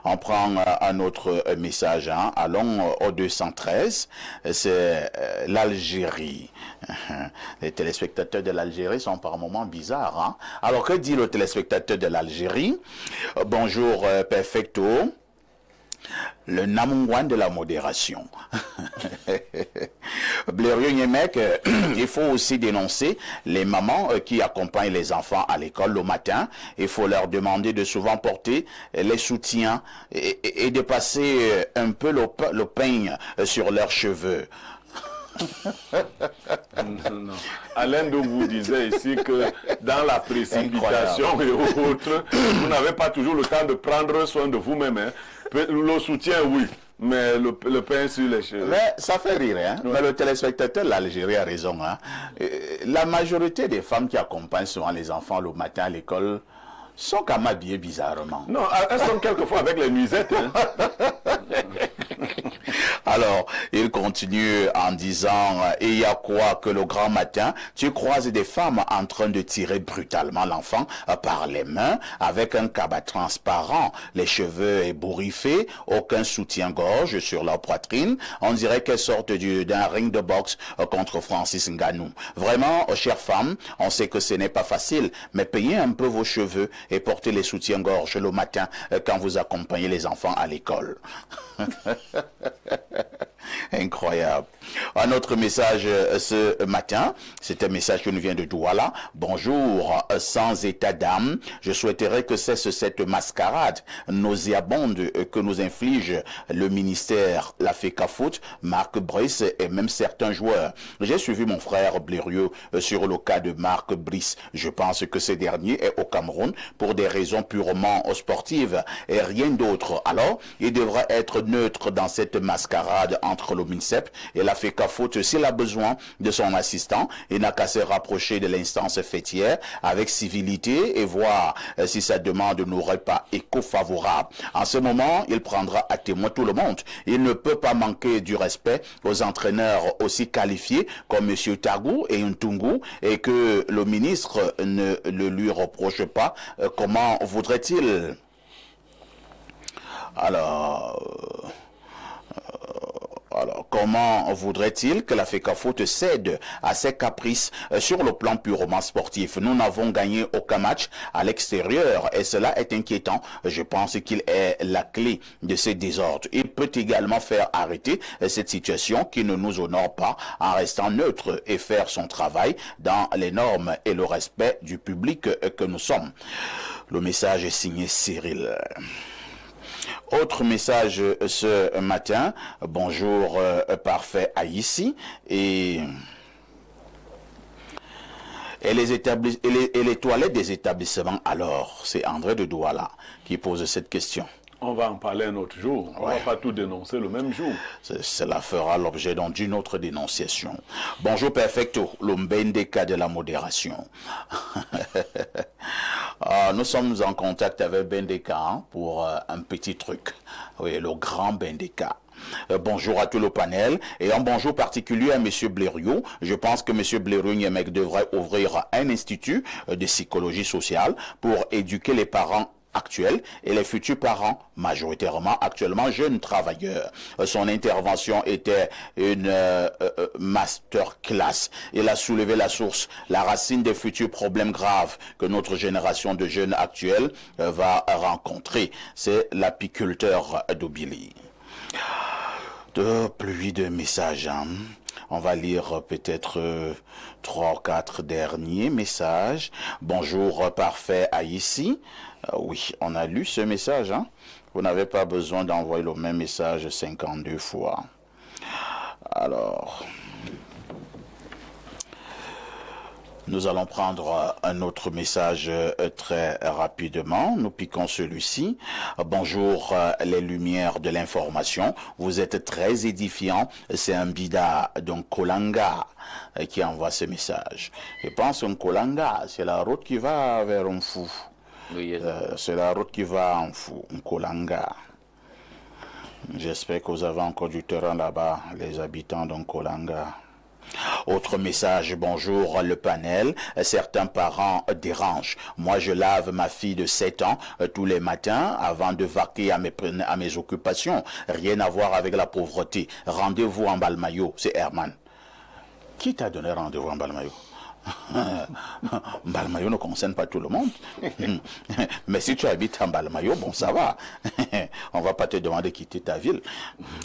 On prend un autre message, hein. Allons au 213, c'est l'Algérie. Les téléspectateurs de l'Algérie sont par moments bizarres. Hein. Alors que dit le téléspectateur de l'Algérie? Bonjour Perfecto. Le Namungwan de la modération. Blériot Niemek, il faut aussi dénoncer les mamans qui accompagnent les enfants à l'école le matin. Il faut leur demander de souvent porter les soutiens et de passer un peu le peigne sur leurs cheveux. Non. Alain donc vous disait ici que dans la précipitation et autres, vous n'avez pas toujours le temps de prendre soin de vous-même. Hein. Le soutien, oui, mais le pain sur les cheveux. Mais ça fait rire, hein. Ouais. Mais le téléspectateur de l'Algérie a raison. Hein. La majorité des femmes qui accompagnent souvent les enfants le matin à l'école sont quand même habillées bizarrement. Non, elles sont quelquefois avec les nuisettes. Hein. Alors, il continue en disant, il y a quoi que le grand matin, tu croises des femmes en train de tirer brutalement l'enfant par les mains, avec un cabas transparent, les cheveux ébouriffés, aucun soutien-gorge sur leur poitrine. On dirait qu'elles sortent d'un ring de boxe contre Francis Ngannou. Vraiment, chères femmes, on sait que ce n'est pas facile, mais payez un peu vos cheveux et portez les soutiens-gorge le matin quand vous accompagnez les enfants à l'école. Incroyable. Un autre message ce matin, c'est un message qui nous vient de Douala. Bonjour, sans état d'âme, je souhaiterais que cesse cette mascarade nauséabonde que nous inflige le ministère, la FECAFOOT, Marc Brice et même certains joueurs. J'ai suivi mon frère Blériot sur le cas de Marc Brice. Je pense que ce dernier est au Cameroun pour des raisons purement sportives et rien d'autre. Alors, il devra être neutre dans cette mascarade entre le MINSEP et la FECAFOOT. S'il a besoin de son assistant, il n'a qu'à se rapprocher de l'instance fêtière avec civilité et voir si sa demande n'aurait pas écho favorable. En ce moment, il prendra à témoin tout le monde. Il ne peut pas manquer du respect aux entraîneurs aussi qualifiés comme M. Tagou et Ntungu et que le ministre ne le lui reproche pas. Comment voudrait-il? Alors, comment voudrait-il que la FECAFOOT cède à ses caprices sur le plan purement sportif? Nous n'avons gagné aucun match à l'extérieur et cela est inquiétant. Je pense qu'il est la clé de ces désordres. Il peut également faire arrêter cette situation qui ne nous honore pas en restant neutre et faire son travail dans les normes et le respect du public que nous sommes. Le message est signé Cyril. Autre message ce matin, bonjour parfait Haïti et les toilettes des établissements alors, c'est André de Douala qui pose cette question. On va en parler un autre jour. On ne va pas tout dénoncer le même jour. Cela fera l'objet d'une autre dénonciation. Bonjour Perfecto, l'Ombendeka de la modération. Nous sommes en contact avec Bendeka pour un petit truc. Oui, le grand Bendeka. Bonjour à tout le panel et un bonjour particulier à M. Blériot. Je pense que M. Blériot devrait ouvrir un institut de psychologie sociale pour éduquer les parents actuels et les futurs parents, majoritairement actuellement jeunes travailleurs. Son intervention était une masterclass. Il a soulevé la source, la racine des futurs problèmes graves que notre génération de jeunes actuels va rencontrer. C'est l'apiculteur d'Obili. De pluie de messages. On va lire peut-être 3 ou 4 derniers messages. Bonjour parfait Haïti. Oui, on a lu ce message. Vous n'avez pas besoin d'envoyer le même message 52 fois. Alors, nous allons prendre un autre message très rapidement. Nous piquons celui-ci. Bonjour les lumières de l'information. Vous êtes très édifiants. C'est un bida, donc Kolanga, qui envoie ce message. Je pense qu'un Kolanga, c'est la route qui va vers un fou. Oui, c'est la route qui va en fou, un Kolanga. J'espère que vous avez encore du terrain là-bas, les habitants d'Onkolanga. Autre message, bonjour le panel. Certains parents dérangent. Moi, je lave ma fille de 7 ans tous les matins avant de vaquer à mes occupations. Rien à voir avec la pauvreté. Rendez-vous en Balmayo, c'est Herman. Qui t'a donné rendez-vous en Balmayo? Balmayo ne concerne pas tout le monde. Mais si tu habites en Balmayo, bon, ça va. On va pas te demander de quitter ta ville.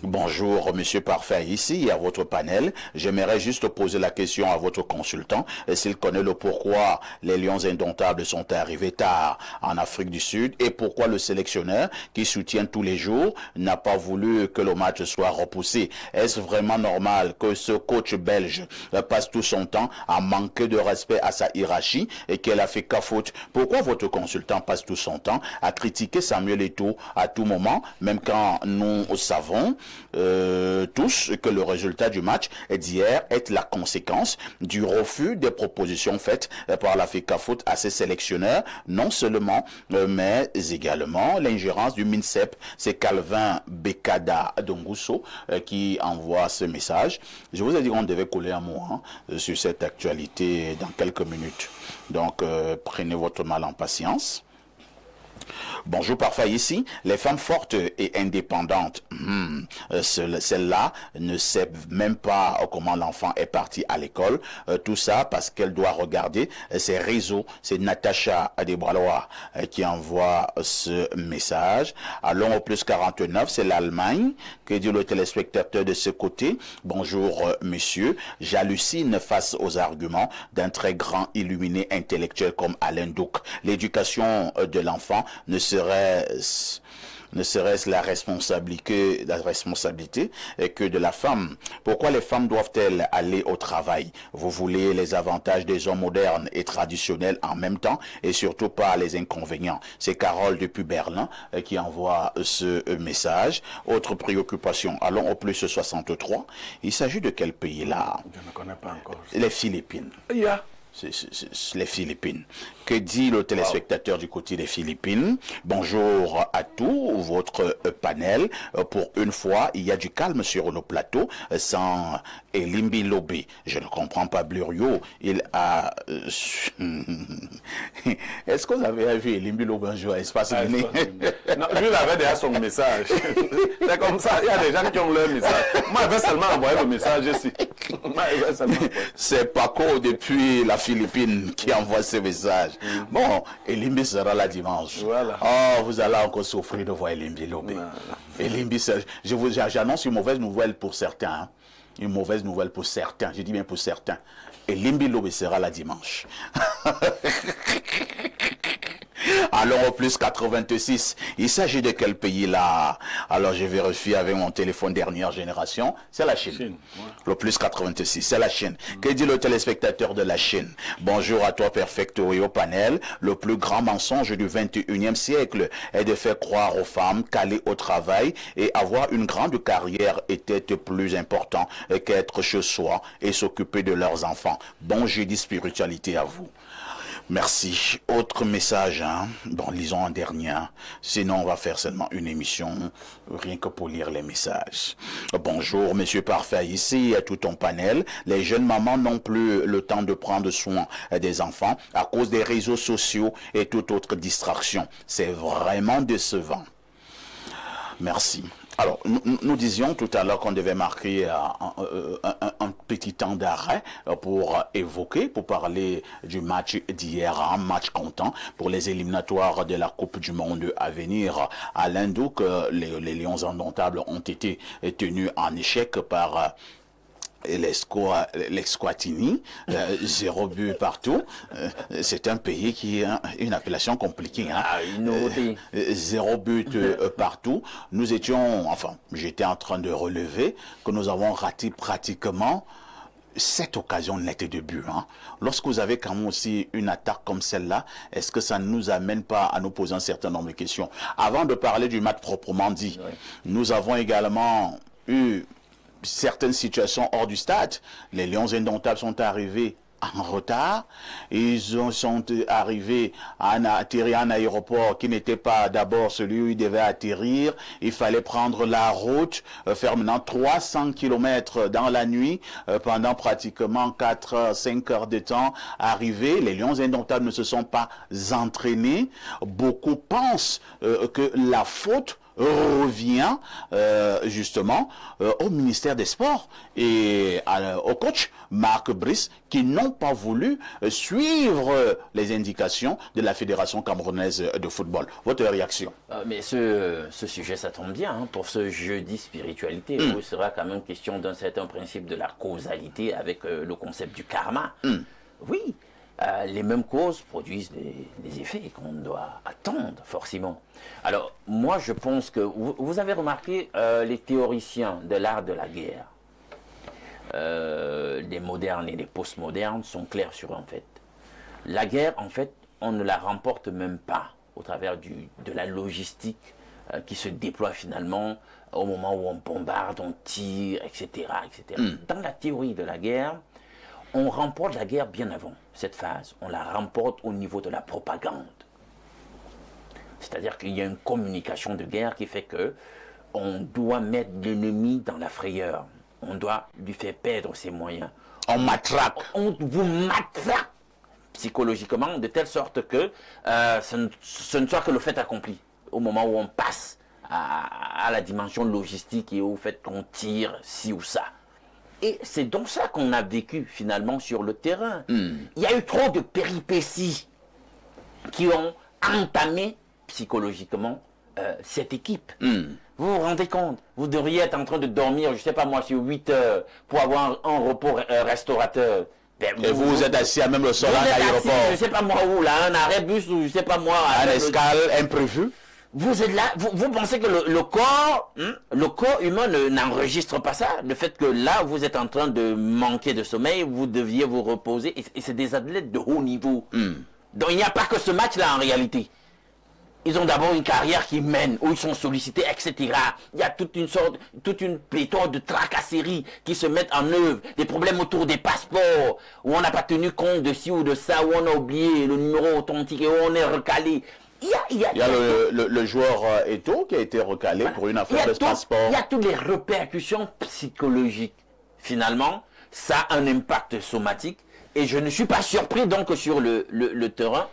Bonjour, monsieur Parfait, ici à votre panel. J'aimerais juste poser la question à votre consultant s'il connaît le pourquoi les Lions indomptables sont arrivés tard en Afrique du Sud et pourquoi le sélectionneur qui soutient tous les jours n'a pas voulu que le match soit repoussé. Est-ce vraiment normal que ce coach belge passe tout son temps à manquer de respect à sa hiérarchie et qu'elle a fait qu'à faute? Pourquoi votre consultant passe tout son temps à critiquer Samuel Eto'o à tout moment, même quand nous savons tous que le résultat du match d'hier est la conséquence du refus des propositions faites par la FECAFOOT à ses sélectionneurs, non seulement, mais également l'ingérence du MINSEP. C'est Calvin Bekada Dongusso qui envoie ce message. Je vous ai dit qu'on devait coller un mot sur cette actualité dans quelques minutes. Donc, prenez votre mal en patience. Bonjour, parfait. Ici, les femmes fortes et indépendantes, celle-là ne sait même pas comment l'enfant est parti à l'école. Tout ça parce qu'elle doit regarder ses réseaux. C'est Natacha Adebralois qui envoie ce message. Allons au plus 49, c'est l'Allemagne. Que dit le téléspectateur de ce côté? Bonjour, monsieur. J'hallucine face aux arguments d'un très grand illuminé intellectuel comme Alain Douc. L'éducation de l'enfant ne serait-ce la responsabilité que de la femme? Pourquoi les femmes doivent-elles aller au travail? Vous voulez les avantages des hommes modernes et traditionnels en même temps et surtout pas les inconvénients. C'est Carole depuis Berlin qui envoie ce message. Autre préoccupation, allons au plus 63. Il s'agit de quel pays là? Je ne connais pas encore. Les Philippines. Yeah. C'est les Philippines. Que dit le téléspectateur du côté des Philippines? Bonjour à tout votre panel. Pour une fois, il y a du calme sur le plateau sans Elimbi Lobé. Je ne comprends pas Blurio. Il a... Est-ce que vous avez vu Elimbi Lobé un jour à Espace Guinée? Non, lui, il avait déjà son message. C'est comme ça, il y a des gens qui ont leur message. Moi, je vais seulement envoyer le message ici. C'est Paco depuis la Philippine qui envoie ce message. Bon, Elimbi sera là dimanche. Voilà. Oh, vous allez encore souffrir de voir Elimbi Lobé. Elimbi, j'annonce une mauvaise nouvelle pour certains. Hein. Une mauvaise nouvelle pour certains. Je dis bien pour certains. Elimbi Lobé sera là dimanche. Alors au plus 86, il s'agit de quel pays là? Alors je vérifie avec mon téléphone dernière génération, c'est la Chine. Le plus 86, c'est la Chine. Que dit le téléspectateur de la Chine? Bonjour à toi Perfecto et au panel. Le plus grand mensonge du 21e siècle est de faire croire aux femmes qu'aller au travail et avoir une grande carrière était plus important qu'être chez soi et s'occuper de leurs enfants. Bon jeudi spiritualité à vous. Merci. Autre message, hein? Bon, lisons un dernier. Sinon, on va faire seulement une émission, rien que pour lire les messages. Bonjour, monsieur Parfait. Ici, tout ton panel. Les jeunes mamans n'ont plus le temps de prendre soin des enfants à cause des réseaux sociaux et toute autre distraction. C'est vraiment décevant. Merci. Alors, nous disions tout à l'heure qu'on devait marquer un petit temps d'arrêt pour parler du match d'hier, un match comptant pour les éliminatoires de la Coupe du Monde à venir. À l'Indouk, les Lions indomptables ont été tenus en échec par... l'Esquatini, 0 but partout. C'est un pays qui a une appellation compliquée. Hein? 0 but partout. Nous étions, enfin, j'étais en train de relever que nous avons raté pratiquement 7 occasions nettes de but. Hein? Lorsque vous avez quand même aussi une attaque comme celle-là, est-ce que ça ne nous amène pas à nous poser un certain nombre de questions? Avant de parler du match proprement dit, nous avons également eu certaines situations hors du stade. Les Lions indomptables sont arrivés en retard. Ils sont arrivés à atterrir à un aéroport qui n'était pas d'abord celui où ils devaient atterrir. Il fallait prendre la route, faire maintenant 300 km dans la nuit pendant pratiquement 4-5 heures de temps. Arrivés, les Lions indomptables ne se sont pas entraînés. Beaucoup pensent que la faute revient justement au ministère des Sports et au coach Marc Brice qui n'ont pas voulu suivre les indications de la Fédération camerounaise de football. Votre réaction? Mais ce sujet, ça tombe bien hein, pour ce jeudi spiritualité où il sera quand même question d'un certain principe de la causalité avec le concept du karma. Oui, les mêmes causes produisent des effets qu'on doit attendre forcément. Alors, moi, je pense que vous avez remarqué les théoriciens de l'art de la guerre, les modernes et les postmodernes sont clairs sur en fait. La guerre, en fait, on ne la remporte même pas au travers de la logistique qui se déploie finalement au moment où on bombarde, on tire, etc. etc. Dans la théorie de la guerre, on remporte la guerre bien avant cette phase. On la remporte au niveau de la propagande. C'est-à-dire qu'il y a une communication de guerre qui fait que on doit mettre l'ennemi dans la frayeur. On doit lui faire perdre ses moyens. On matraque. On vous matraque. psychologiquement, de telle sorte que ce ne soit que le fait accompli au moment où on passe à la dimension logistique et au fait qu'on tire ci ou ça. Et c'est donc ça qu'on a vécu finalement sur le terrain. Il y a eu trop de péripéties qui ont entamé psychologiquement cette équipe. Vous vous rendez compte? Vous devriez être en train de dormir, je ne sais pas moi, sur 8 heures pour avoir un repos restaurateur. Et vous êtes assis à même le sol à l'aéroport. Je ne sais pas moi où, là, un arrêt bus ou je ne sais pas moi. Un escale imprévu. Vous êtes là, vous pensez que le corps humain n'enregistre pas ça? Le fait que là, vous êtes en train de manquer de sommeil, vous deviez vous reposer. Et c'est des athlètes de haut niveau. Donc il n'y a pas que ce match-là en réalité. Ils ont d'abord une carrière qui mène, où ils sont sollicités, etc. Il y a toute une pléthore de tracasseries qui se mettent en œuvre. Des problèmes autour des passeports, où on n'a pas tenu compte de ci ou de ça, où on a oublié le numéro authentique et où on est recalé. Il y a le joueur Eto'o qui a été recalé pour une affaire de passeport. Il y a toutes les répercussions psychologiques. Finalement, ça a un impact somatique. Et je ne suis pas surpris donc que sur le terrain,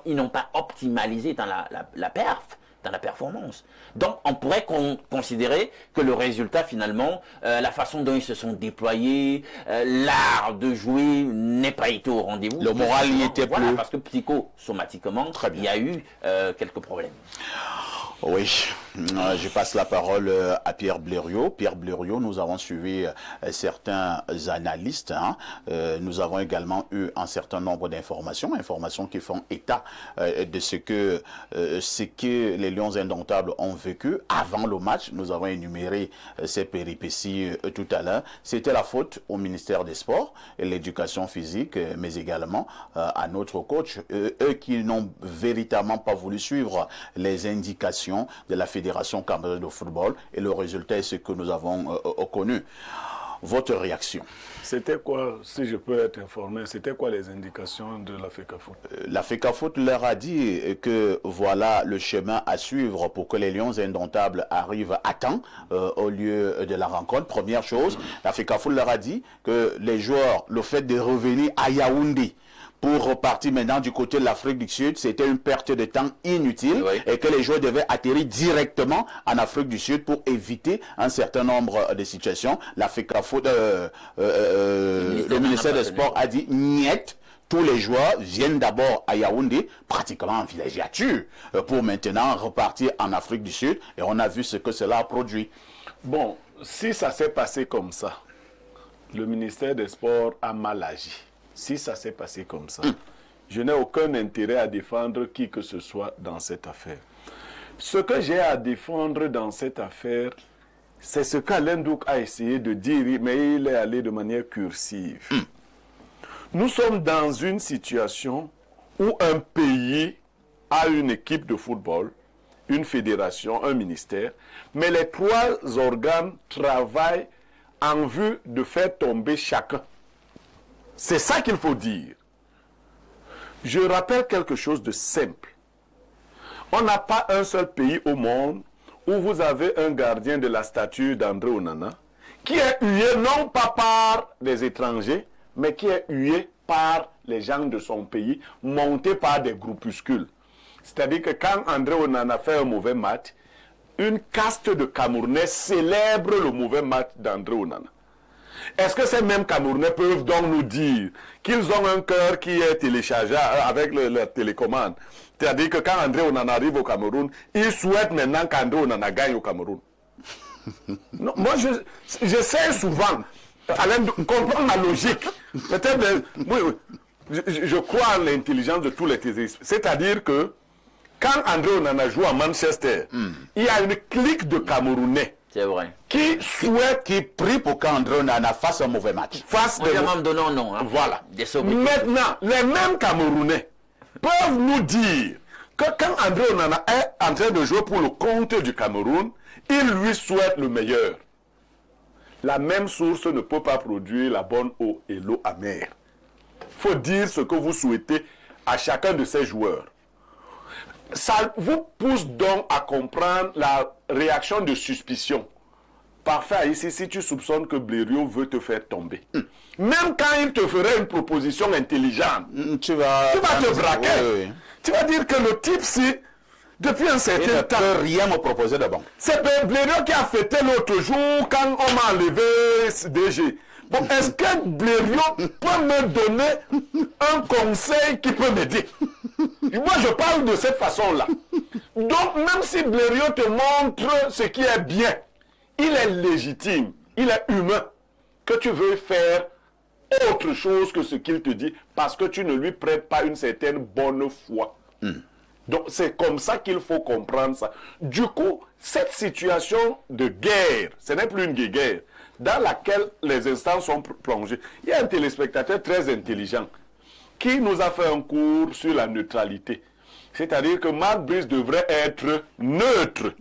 ils n'ont pas optimalisé dans la performance. Donc on pourrait considérer que le résultat finalement, la façon dont ils se sont déployés, l'art de jouer n'est pas été au rendez-vous. Le moral y était plus. Parce que psychosomatiquement, il y a eu quelques problèmes. Oui, je passe la parole à Pierre Blériot. Pierre Blériot, nous avons suivi certains analystes. Nous avons également eu un certain nombre d'informations qui font état de ce que les Lions indomptables ont vécu avant le match. Nous avons énuméré ces péripéties tout à l'heure. C'était la faute au ministère des Sports et l'éducation physique, mais également à notre coach, eux qui n'ont véritablement pas voulu suivre les indications de la Fédération camerounaise de football, et le résultat est ce que nous avons connu. Votre réaction? C'était quoi, si je peux être informé, c'était quoi les indications de la FECAFOOT? La FECAFOOT leur a dit que voilà le chemin à suivre pour que les Lions indomptables arrivent à temps au lieu de la rencontre. Première chose, la FECAFOOT leur a dit que les joueurs, le fait de revenir à Yaoundé pour repartir maintenant du côté de l'Afrique du Sud, c'était une perte de temps inutile, et que les joueurs devaient atterrir directement en Afrique du Sud pour éviter un certain nombre de situations. La FECAFOOT, le ministère des Sports a dit niet. Tous les joueurs viennent d'abord à Yaoundé, pratiquement en villégiature, pour maintenant repartir en Afrique du Sud, et on a vu ce que cela a produit. Bon, si ça s'est passé comme ça, le ministère des Sports a mal agi. Si ça s'est passé comme ça, je n'ai aucun intérêt à défendre qui que ce soit dans cette affaire. Ce que j'ai à défendre dans cette affaire, c'est ce qu'Alain Douk a essayé de dire, mais il est allé de manière cursive. Nous sommes dans une situation où un pays a une équipe de football, une fédération, un ministère, mais les trois organes travaillent en vue de faire tomber chacun. C'est ça qu'il faut dire. Je rappelle quelque chose de simple. On n'a pas un seul pays au monde où vous avez un gardien de la stature d'André Onana qui est hué non pas par des étrangers, mais qui est hué par les gens de son pays, monté par des groupuscules. C'est-à-dire que quand André Onana fait un mauvais match, une caste de Camerounais célèbre le mauvais match d'André Onana. Est-ce que ces mêmes Camerounais peuvent donc nous dire qu'ils ont un cœur qui est téléchargeable avec leur télécommande? C'est-à-dire que quand André Onana arrive au Cameroun, ils souhaitent maintenant qu'André Onana gagne au Cameroun. Non, moi, j'essaie souvent, Alain, de comprendre la logique. Peut-être, je crois en l'intelligence de tous les terroristes. C'est-à-dire que quand André Onana joue à Manchester, il y a une clique de Camerounais. C'est vrai. Qui souhaite, qui prie pour qu'André Onana fasse un mauvais match. Voilà. Maintenant, les mêmes Camerounais peuvent nous dire que quand André Onana est en train de jouer pour le compte du Cameroun, il lui souhaite le meilleur. La même source ne peut pas produire la bonne eau et l'eau amère. Il faut dire ce que vous souhaitez à chacun de ces joueurs. Ça vous pousse donc à comprendre la réaction de suspicion parfait ici, si tu soupçonnes que Blériot veut te faire tomber, même quand il te ferait une proposition intelligente, tu vas te braquer. Oui. Tu vas dire que le type, si, depuis un certain temps... Il ne peut rien me proposer de bon. C'est Blériot qui a fêté l'autre jour quand on m'a enlevé DG. Bon, est-ce que Blériot peut me donner un conseil qui peut m'aider? Moi, je parle de cette façon-là. Donc, même si Blériot te montre ce qui est bien, il est légitime, il est humain, que tu veux faire autre chose que ce qu'il te dit, parce que tu ne lui prêtes pas une certaine bonne foi. Donc, c'est comme ça qu'il faut comprendre ça. Du coup, cette situation de guerre, ce n'est plus une guerre, dans laquelle les instances sont plongées. Il y a un téléspectateur très intelligent qui nous a fait un cours sur la neutralité. C'est-à-dire que Marc Brice devrait être neutre,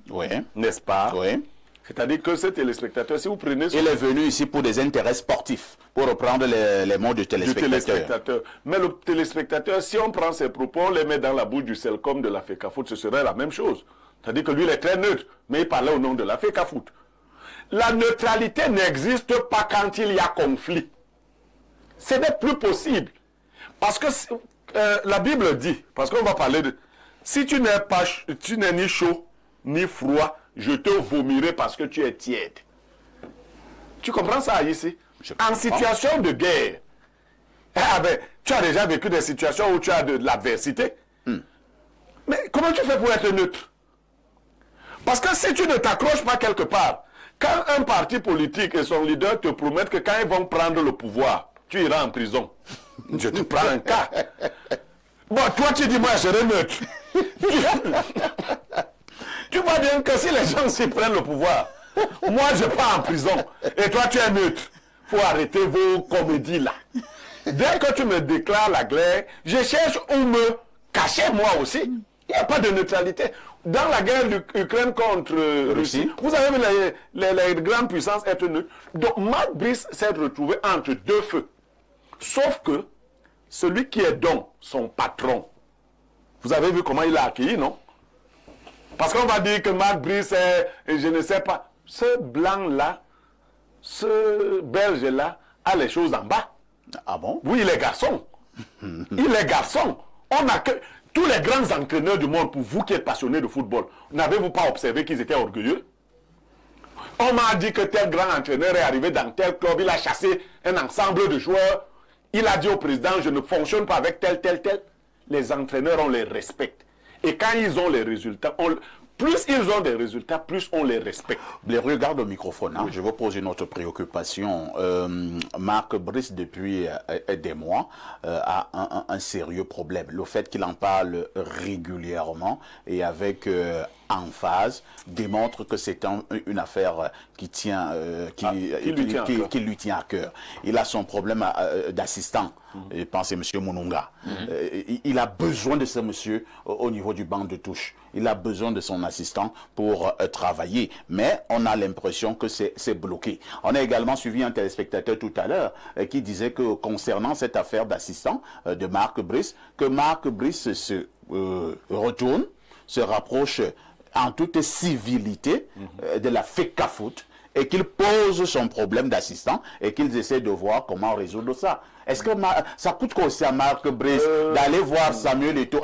n'est-ce pas? Oui. C'est-à-dire que ce téléspectateur, si vous prenez... Il est venu ici pour des intérêts sportifs, pour reprendre les mots du téléspectateur. Mais le téléspectateur, si on prend ses propos, on les met dans la bouche du Selcom de la FECAFOOT, ce serait la même chose. C'est-à-dire que lui, il est très neutre, mais il parlait au nom de la FECAFOOT. La neutralité n'existe pas quand il y a conflit. Ce n'est plus possible. Parce que la Bible dit, parce qu'on va parler de... Si tu n'es ni chaud, ni froid, je te vomirai parce que tu es tiède. Tu comprends ça ici? En situation de guerre, tu as déjà vécu des situations où tu as de l'adversité. Mais comment tu fais pour être neutre? Parce que si tu ne t'accroches pas quelque part, quand un parti politique et son leader te promettent que quand ils vont prendre le pouvoir, tu iras en prison. Je te prends un cas. Bon, toi tu dis, moi je serai neutre. Tu vois bien que si les gens s'y prennent le pouvoir, moi je pars en prison et toi tu es neutre. Il faut arrêter vos comédies là. Dès que tu me déclares la guerre, je cherche où me cacher moi aussi. Il n'y a pas de neutralité. Dans la guerre d'Ukraine contre Russie, vous avez vu les grandes puissances être neutres. Donc Marc Brice s'est retrouvé entre deux feux. Sauf que celui qui est donc son patron, vous avez vu comment il a accueilli, non? Parce qu'on va dire que Marc Brice est, je ne sais pas, ce blanc-là, ce belge-là, a les choses en bas. Ah bon? Oui, il est garçon. Il est garçon. On a que... Tous les grands entraîneurs du monde, pour vous qui êtes passionnés de football, n'avez-vous pas observé qu'ils étaient orgueilleux? On m'a dit que tel grand entraîneur est arrivé dans tel club, il a chassé un ensemble de joueurs. Il a dit au président, je ne fonctionne pas avec tel. Les entraîneurs, on les respecte. Et quand ils ont les résultats, plus ils ont des résultats, plus on les respecte. Blériot, regarde le microphone. Hein. Oui. Je vous pose une autre préoccupation. Marc Brice, depuis des mois, a un sérieux problème. Le fait qu'il en parle régulièrement et avec emphase démontre que c'est une affaire qui lui tient à cœur. Il a son problème d'assistant. Je pense que c'est M. Mununga. Il a besoin de ce monsieur au niveau du banc de touche. Il a besoin de son assistant pour travailler. Mais on a l'impression que c'est bloqué. On a également suivi un téléspectateur tout à l'heure qui disait que concernant cette affaire d'assistant de Marc Brice, que Marc Brice se retourne, se rapproche en toute civilité de la FECAFOOT et qu'il pose son problème d'assistant et qu'ils essaient de voir comment résoudre ça. Est-ce que ça coûte quoi aussi à Marc Brice d'aller voir Samuel Eto'o,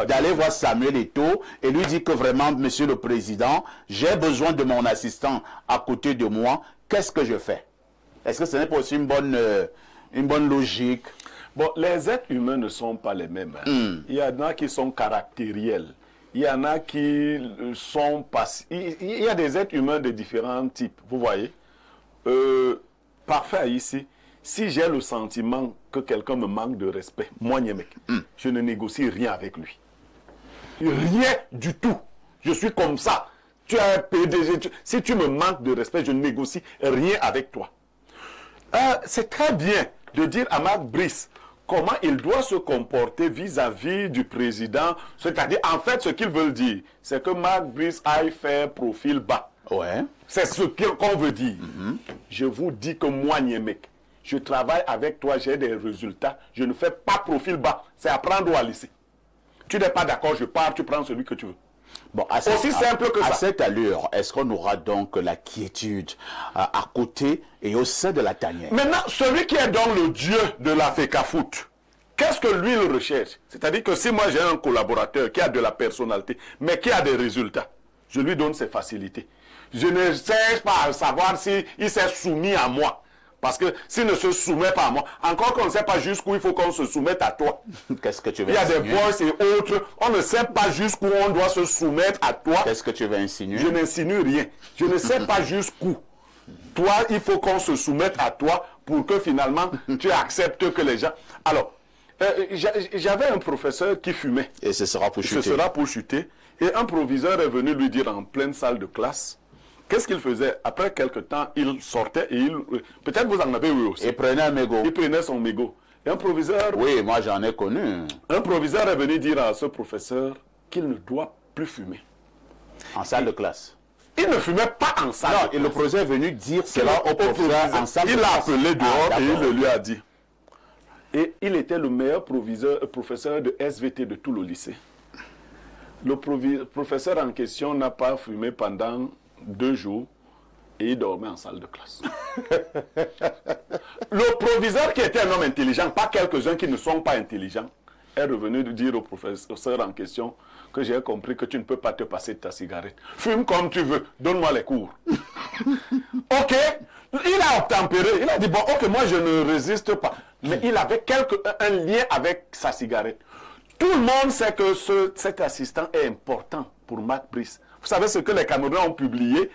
d'aller voir Samuel Eto'o et lui dire que vraiment, monsieur le président, j'ai besoin de mon assistant à côté de moi, qu'est-ce que je fais? Est-ce que ce n'est pas aussi une bonne logique? Bon, les êtres humains ne sont pas les mêmes. Hein. Il y en a qui sont caractériels. Il y en a qui sont passifs. Il y a des êtres humains de différents types, vous voyez. Parfait ici. Si j'ai le sentiment que quelqu'un me manque de respect, moi, Niemek, je ne négocie rien avec lui. Rien du tout. Je suis comme ça. Tu as un PDG. Si tu me manques de respect, je ne négocie rien avec toi. C'est très bien de dire à Marc Brice comment il doit se comporter vis-à-vis du président. C'est-à-dire, en fait, ce qu'ils veulent dire, c'est que Marc Brice aille faire profil bas. Ouais. C'est ce qu'on veut dire. Je vous dis que moi, Niemek, je travaille avec toi, j'ai des résultats. Je ne fais pas profil bas. C'est à prendre ou à laisser. Tu n'es pas d'accord, je pars, tu prends celui que tu veux. Bon, aussi simple que ça. À cette allure, est-ce qu'on aura donc la quiétude à côté et au sein de la tanière? Maintenant, celui qui est donc le dieu de la FECAFOOT, qu'est-ce que lui il recherche? C'est-à-dire que si moi j'ai un collaborateur qui a de la personnalité, mais qui a des résultats, je lui donne ses facilités. Je ne cherche pas à savoir s'il s'est soumis à moi. Parce que s'il ne se soumet pas à moi, encore qu'on ne sait pas jusqu'où il faut qu'on se soumette à toi. Qu'est-ce que tu veux Il y a insinuer? des voices et autres, on ne sait pas jusqu'où on doit se soumettre à toi. Qu'est-ce que tu veux insinuer? Je n'insinue rien. Je ne sais pas jusqu'où. Toi, il faut qu'on se soumette à toi pour que finalement tu acceptes que les gens... Alors, j'avais un professeur qui fumait. Et ce sera pour chuter. Ce sera pour chuter. Et un proviseur est venu lui dire en pleine salle de classe, qu'est-ce qu'il faisait? Après quelque temps, il sortait et peut-être vous en avez eu aussi. Il prenait un mégot. Il prenait son mégot. Et un proviseur... Oui, moi j'en ai connu. Un proviseur est venu dire à ce professeur qu'il ne doit plus fumer. En salle de classe. Il ne fumait pas en salle. Non, et le proviseur est venu dire cela au professeur en salle de classe. Il l'a appelé dehors et il le lui a dit. Et il était le meilleur professeur de SVT de tout le lycée. Le professeur en question n'a pas fumé pendant 2 jours et il dormait en salle de classe. Le proviseur qui était un homme intelligent, pas quelques-uns qui ne sont pas intelligents, est revenu dire au professeur en question que j'ai compris que tu ne peux pas te passer de ta cigarette. Fume comme tu veux, donne-moi les cours. Ok, il a obtempéré, il a dit bon ok, moi je ne résiste pas. Mais il avait un lien avec sa cigarette. Tout le monde sait que cet assistant est important pour Marc Brice. Vous savez ce que les Camerounais ont publié?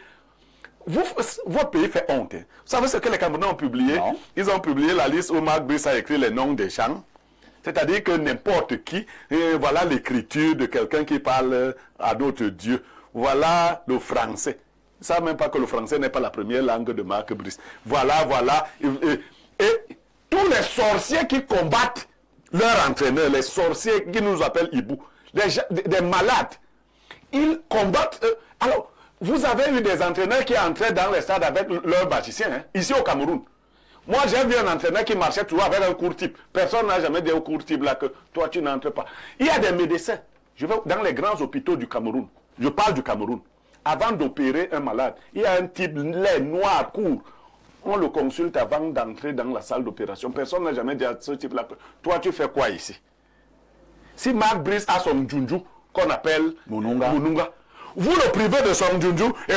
Votre pays fait honte. Hein. Vous savez ce que les Camerounais ont publié? Non. Ils ont publié la liste où Marc Brice a écrit les noms des chants. C'est-à-dire que n'importe qui, voilà l'écriture de quelqu'un qui parle à d'autres dieux. Voilà le français. Ils ne savent même pas que le français n'est pas la première langue de Marc Brice. Voilà. Et tous les sorciers qui combattent leur entraîneur, les sorciers qui nous appellent Ibou, des malades, ils combattent. Alors, vous avez eu des entraîneurs qui entraient dans les stades avec leurs magiciens, hein, ici au Cameroun. Moi, j'ai vu un entraîneur qui marchait toujours avec un court type. Personne n'a jamais dit au court type là que toi, tu n'entres pas. Il y a des médecins. Je vais dans les grands hôpitaux du Cameroun. Je parle du Cameroun. Avant d'opérer un malade, il y a un type, lait noir, court. On le consulte avant d'entrer dans la salle d'opération. Personne n'a jamais dit à ce type-là que toi, tu fais quoi ici? Si Marc Brice a son djunju, qu'on appelle Mununga, vous le privez de son djunju et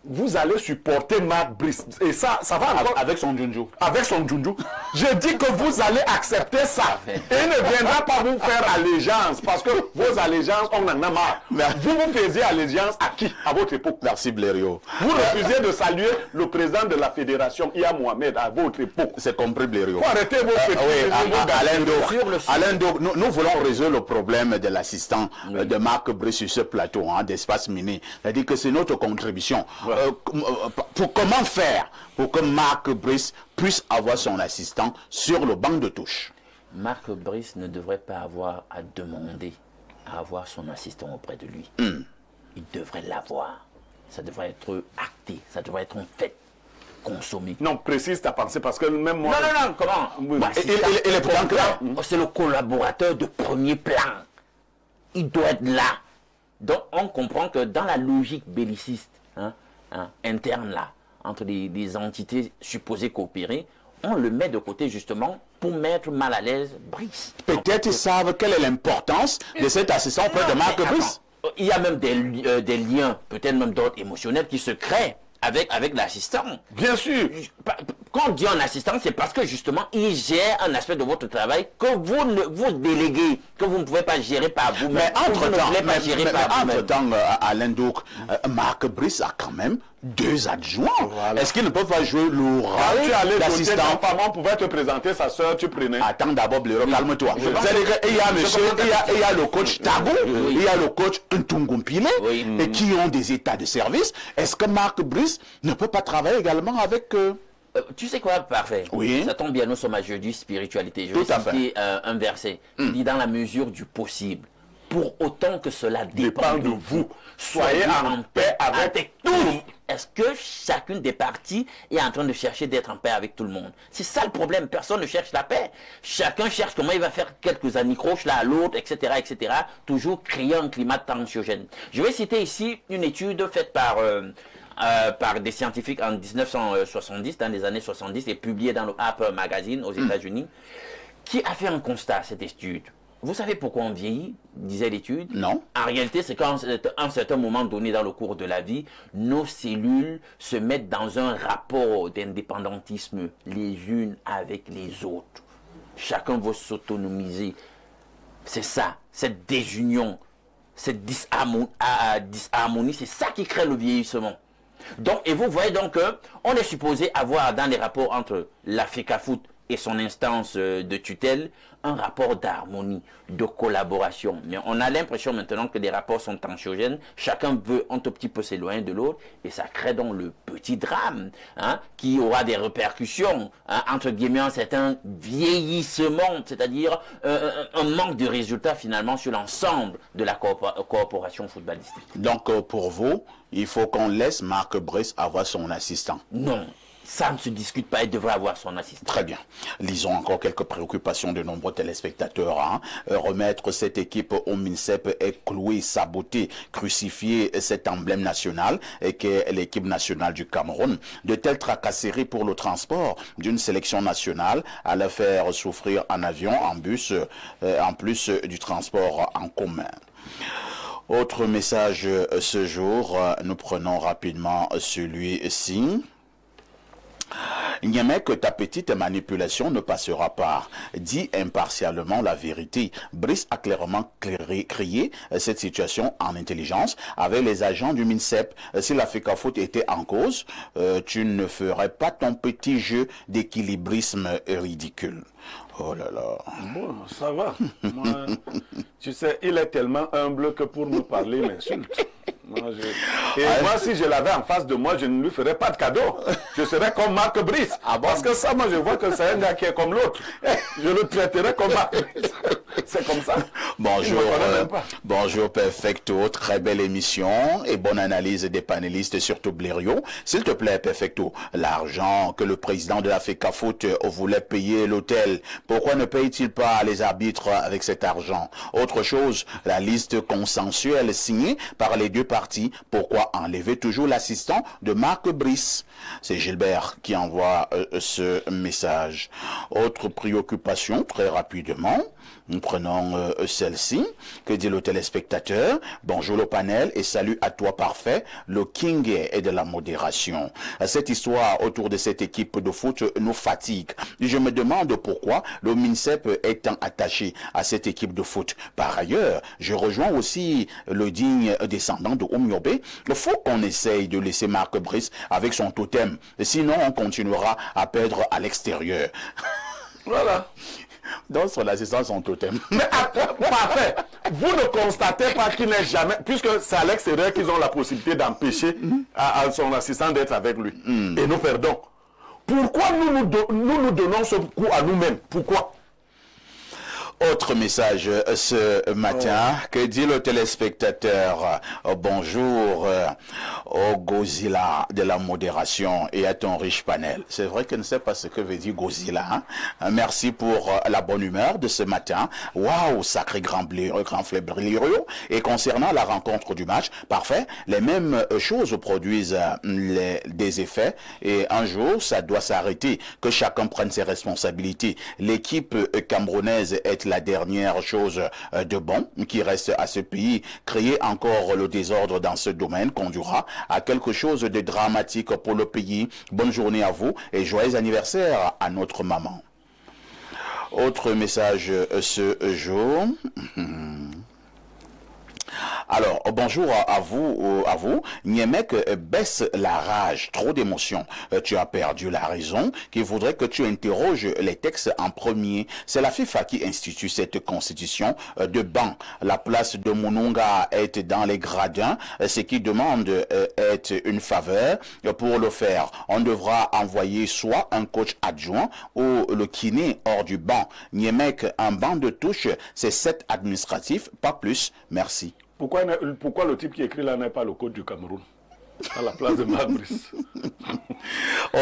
vous allez supporter Marc Brice. Et ça va encore. Avec son djunju. Avec son djunju. Je dis que vous allez accepter ça. Et il ne viendra pas vous faire allégeance. Parce que vos allégeances, on en a marre. Vous faisiez allégeance à qui? À votre époque. Merci Blériot. Vous refusiez de saluer le président de la fédération, Iya Mohamed, à votre époque. C'est compris Blériot. Il faut arrêter vos petits. Alain Dog, nous voulons résoudre le problème de l'assistant de Marc Brice sur ce plateau d'Espace Mini. C'est-à-dire que c'est notre contribution. Pour comment faire pour que Marc Brice puisse avoir son assistant sur le banc de touche? Marc Brice ne devrait pas avoir à demander à avoir son assistant auprès de lui. Il devrait l'avoir. Ça devrait être acté, ça devrait être un fait consommé. Non, précise ta pensée parce que même moi... Non, comment Il est pourtant clair. C'est le collaborateur de premier plan. Il doit être là. Donc on comprend que dans la logique belliciste, interne là, entre les entités supposées coopérer, on le met de côté justement pour mettre mal à l'aise Brice. Peut-être ils savent quelle est l'importance de cet assistant auprès de Marc Brice. Il y a même des liens, peut-être même d'ordre émotionnel, qui se créent avec l'assistant. Bien sûr. Quand on dit un assistant, c'est parce que justement, il gère un aspect de votre travail que vous déléguez, que vous ne pouvez pas gérer par vous-même. Mais entre-temps, Alain Douk, Marc Brice a quand même 2 adjoints. Voilà. Est-ce qu'ils ne peuvent pas jouer le rôle d'assistant? On pouvait te présenter sa soeur, tu prenais. Attends d'abord, Blériot, calme-toi. Il y a le coach Tabou, il y a le coach Ntungumpile, et qui ont des états de service. Est-ce que Marc Brice ne peut pas travailler également avec... Tu sais quoi, parfait? Oui. Ça tombe bien, nous sommes à jeudi spiritualité. Je vais citer un verset qui dit dans la mesure du possible, pour autant que cela dépend de vous, soyez en paix avec est-ce que chacune des parties est en train de chercher d'être en paix avec tout le monde? C'est ça le problème. Personne ne cherche la paix. Chacun cherche comment il va faire quelques anicroches là à l'autre, etc., etc. Toujours créer un climat tensiogène. Je vais citer ici une étude faite par des scientifiques en 1970, dans les années 70, et publiée dans le Harper Magazine aux États-Unis, qui a fait un constat, cette étude. Vous savez pourquoi on vieillit, disait l'étude? Non. En réalité, c'est qu'à un certain moment donné dans le cours de la vie, nos cellules se mettent dans un rapport d'indépendantisme les unes avec les autres. Chacun veut s'autonomiser. C'est ça, cette désunion, cette disharmonie, c'est ça qui crée le vieillissement. Donc, et vous voyez donc qu'on est supposé avoir dans les rapports entre la FECAFOOT et son instance de tutelle, un rapport d'harmonie, de collaboration. Mais on a l'impression maintenant que les rapports sont anxiogènes, chacun veut un tout petit peu s'éloigner de l'autre, et ça crée donc le petit drame, hein, qui aura des répercussions, hein, entre guillemets, un certain vieillissement, c'est-à-dire un manque de résultats finalement sur l'ensemble de la coopération footballistique. Donc pour vous, il faut qu'on laisse Marc Brice avoir son assistant? Non. Ça ne se discute pas, il devrait avoir son assistant. Très bien. Lisons encore quelques préoccupations de nombreux téléspectateurs. Hein. Remettre cette équipe au MINSEP est clouer, saboter, crucifier cet emblème national qu'est l'équipe nationale du Cameroun. De telles tracasseries pour le transport d'une sélection nationale à la faire souffrir en avion, en bus, en plus du transport en commun. Autre message ce jour, nous prenons rapidement celui-ci. Niamey, que ta petite manipulation ne passera pas. Dis impartialement la vérité. Brice a clairement crié cette situation en intelligence avec les agents du MINSEP. Si la FECAFOOT était en cause, tu ne ferais pas ton petit jeu d'équilibrisme ridicule. Oh là là. Bon, ça va. Moi, tu sais, il est tellement humble que pour me parler, il m'insulte. Moi, si je l'avais en face de moi, je ne lui ferais pas de cadeau. Je serais comme Marc Brice. Parce que ça, moi, je vois que c'est un gars qui est comme l'autre. Je le traiterais comme Marc Brice. C'est comme ça. Bonjour, bonjour Perfecto, très belle émission et bonne analyse des panélistes, surtout Blériot. S'il te plaît, Perfecto, l'argent que le président de la FECAFOOT voulait payer l'hôtel, pourquoi ne paye-t-il pas les arbitres avec cet argent? Autre chose, la liste consensuelle signée par les deux parties, pourquoi enlever toujours l'assistant de Marc Brice? C'est Gilbert qui envoie ce message. Autre préoccupation, très rapidement, nous prenons celle-ci. Que dit le téléspectateur? Bonjour le panel et salut à toi parfait, le king est de la modération. Cette histoire autour de cette équipe de foot nous fatigue. Je me demande pourquoi le MINSEP est tant attaché à cette équipe de foot. Par ailleurs, je rejoins aussi le digne descendant de Omyobe. Il faut qu'on essaye de laisser Marc Brice avec son totem. Sinon, on continuera à perdre à l'extérieur. Voilà. Donc, son assistant, son totem. Mais parfait. Vous ne constatez pas qu'il n'est jamais... Puisque c'est à l'extérieur qu'ils ont la possibilité d'empêcher à son assistant d'être avec lui. Et nous perdons. Pourquoi nous donnons ce coup à nous-mêmes? Pourquoi? Autre message ce matin, que dit le téléspectateur? Bonjour au Godzilla de la modération et à ton riche panel. C'est vrai que je ne sais pas ce que veut dire Godzilla. Hein? Merci pour la bonne humeur de ce matin. Waouh, sacré grand flé Blériot. Et concernant la rencontre du match, parfait, les mêmes choses produisent des effets et un jour, ça doit s'arrêter, que chacun prenne ses responsabilités. L'équipe camerounaise est la dernière chose de bon qui reste à ce pays. Créer encore le désordre dans ce domaine conduira à quelque chose de dramatique pour le pays. Bonne journée à vous et joyeux anniversaire à notre maman. Autre message ce jour. Alors, bonjour à vous. Niemek baisse la rage, trop d'émotions. Tu as perdu la raison, qui voudrait que tu interroges les textes en premier. C'est la FIFA qui institue cette constitution de banc. La place de Mononga est dans les gradins, ce qui demande est une faveur. Pour le faire, on devra envoyer soit un coach adjoint ou le kiné hors du banc. Niemek, un banc de touche, c'est 7 administratifs, pas plus. Merci. Pourquoi le type qui écrit là n'est pas le coach du Cameroun? à la place de Marc Brice.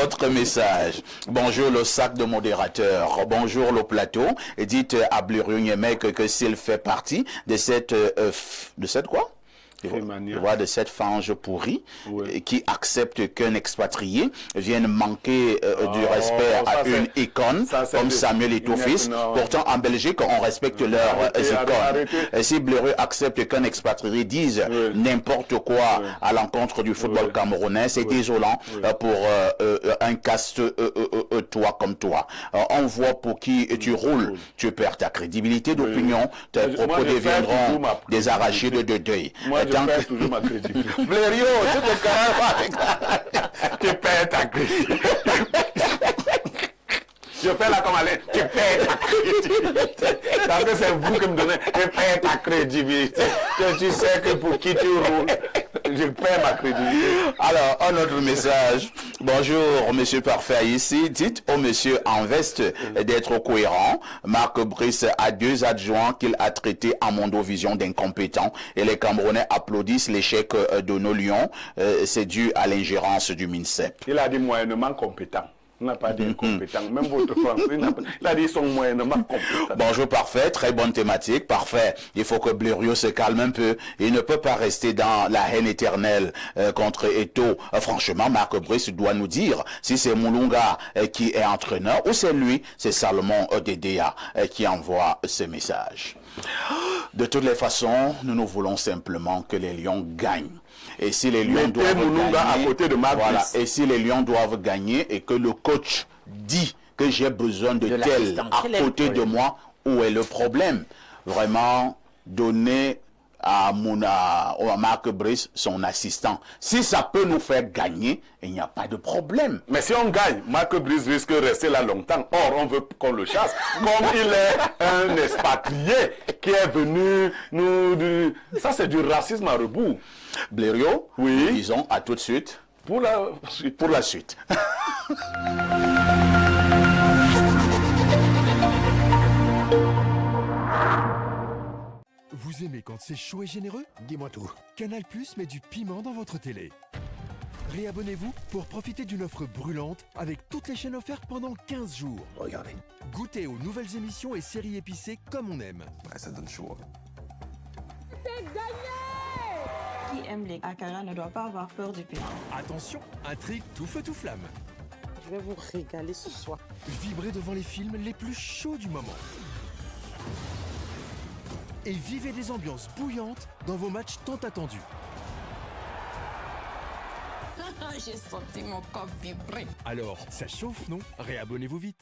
Autre message. Bonjour le sac de modérateur. Bonjour le plateau. Et dites à Blériot Niémec que s'il fait partie de cette quoi? De cette fange pourrie qui accepte qu'un expatrié vienne manquer du respect à une icône comme Samuel Eto'o-Fils. Pourtant, en Belgique, on respecte leurs icônes. Et si Blériot accepte qu'un expatrié dise n'importe quoi à l'encontre du football camerounais, c'est désolant pour un caste toi comme toi. On voit pour qui tu roules, tu perds ta crédibilité d'opinion, tes propos deviendront des arrachés de deuil. Je perds toujours ma crédibilité. Blériot, tu te carrément avec Tu perds ta crédibilité. Je fais là comme aller, tu perds ta crédibilité. Parce que c'est vous qui me donnez, tu perds ta crédibilité. Tu sais que pour qui tu roules, je perds ma crédibilité. Alors, un autre message. Bonjour, monsieur Parfait ici. Dites au monsieur en veste d'être cohérent. Marc Brice a 2 adjoints qu'il a traités en Mondovision d'incompétents. Et les Camerounais applaudissent l'échec de nos Lions. C'est dû à l'ingérence du MINSEP. Il a dit moyennement compétent. On n'a pas dit incompétent. Même votre français, il a dit son moyennement compétent. Bonjour Parfait, très bonne thématique. Parfait, il faut que Blériot se calme un peu. Il ne peut pas rester dans la haine éternelle contre Eto'o. Franchement, Marc Brice doit nous dire si c'est Moulunga qui est entraîneur ou c'est lui, c'est Salomon Odedea qui envoie ce message. De toutes les façons, nous voulons simplement que les Lions gagnent. Et si les Lions doivent gagner, à côté de voilà, et si les Lions doivent gagner et que le coach dit que j'ai besoin de tel à côté de moi, où est le problème? Vraiment, donner à Marc Brice son assistant. Si ça peut nous faire gagner, il n'y a pas de problème. Mais si on gagne, Marc Brice risque de rester là longtemps. Or, on veut qu'on le chasse. Comme il est un expatrié qui est venu nous... Ça, c'est du racisme à rebours. Blériot, oui. Disons à tout de suite. Pour la suite. Vous aimez quand c'est chaud et généreux? Dis-moi tout. Canal+ met du piment dans votre télé. Réabonnez-vous pour profiter d'une offre brûlante avec toutes les chaînes offertes pendant 15 jours. Regardez. Goûtez aux nouvelles émissions et séries épicées comme on aime. Ouais, ça donne chaud. C'est gagné! Qui aime les akara ne doit pas avoir peur du piment. Attention, intrigue tout feu tout flamme. Je vais vous régaler ce soir. Vibrez devant les films les plus chauds du moment. Et vivez des ambiances bouillantes dans vos matchs tant attendus. J'ai senti mon corps vibrer. Alors, ça chauffe, non? Réabonnez-vous vite.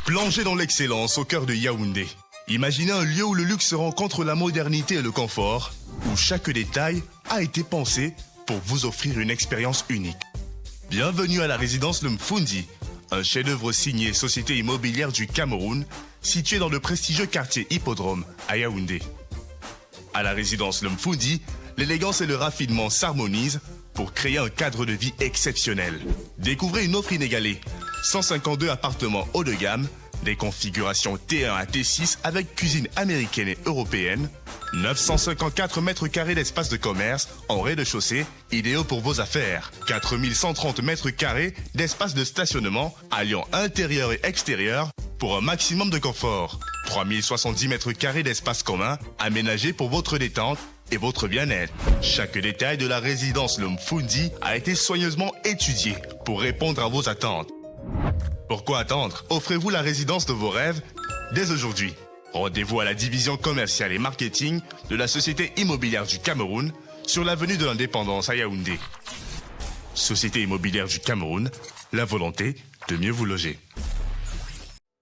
Plongez dans l'excellence au cœur de Yaoundé. Imaginez un lieu où le luxe rencontre la modernité et le confort, où chaque détail a été pensé pour vous offrir une expérience unique. Bienvenue à la résidence Le Mfundi, un chef-d'œuvre signé Société Immobilière du Cameroun, situé dans le prestigieux quartier Hippodrome à Yaoundé. À la résidence Le Mfundi, l'élégance et le raffinement s'harmonisent pour créer un cadre de vie exceptionnel. Découvrez une offre inégalée. 152 appartements haut de gamme, des configurations T1 à T6 avec cuisine américaine et européenne, 954 mètres carrés d'espace de commerce en rez-de-chaussée, idéaux pour vos affaires, 4130 mètres carrés d'espace de stationnement alliant intérieur et extérieur pour un maximum de confort, 3070 mètres carrés d'espace commun aménagés pour votre détente et votre bien-être. Chaque détail de la résidence Le Mfundi a été soigneusement étudié pour répondre à vos attentes. Pourquoi attendre? Offrez-vous la résidence de vos rêves dès aujourd'hui. Rendez-vous à la division commerciale et marketing de la Société Immobilière du Cameroun sur l'avenue de l'Indépendance à Yaoundé. Société Immobilière du Cameroun, la volonté de mieux vous loger.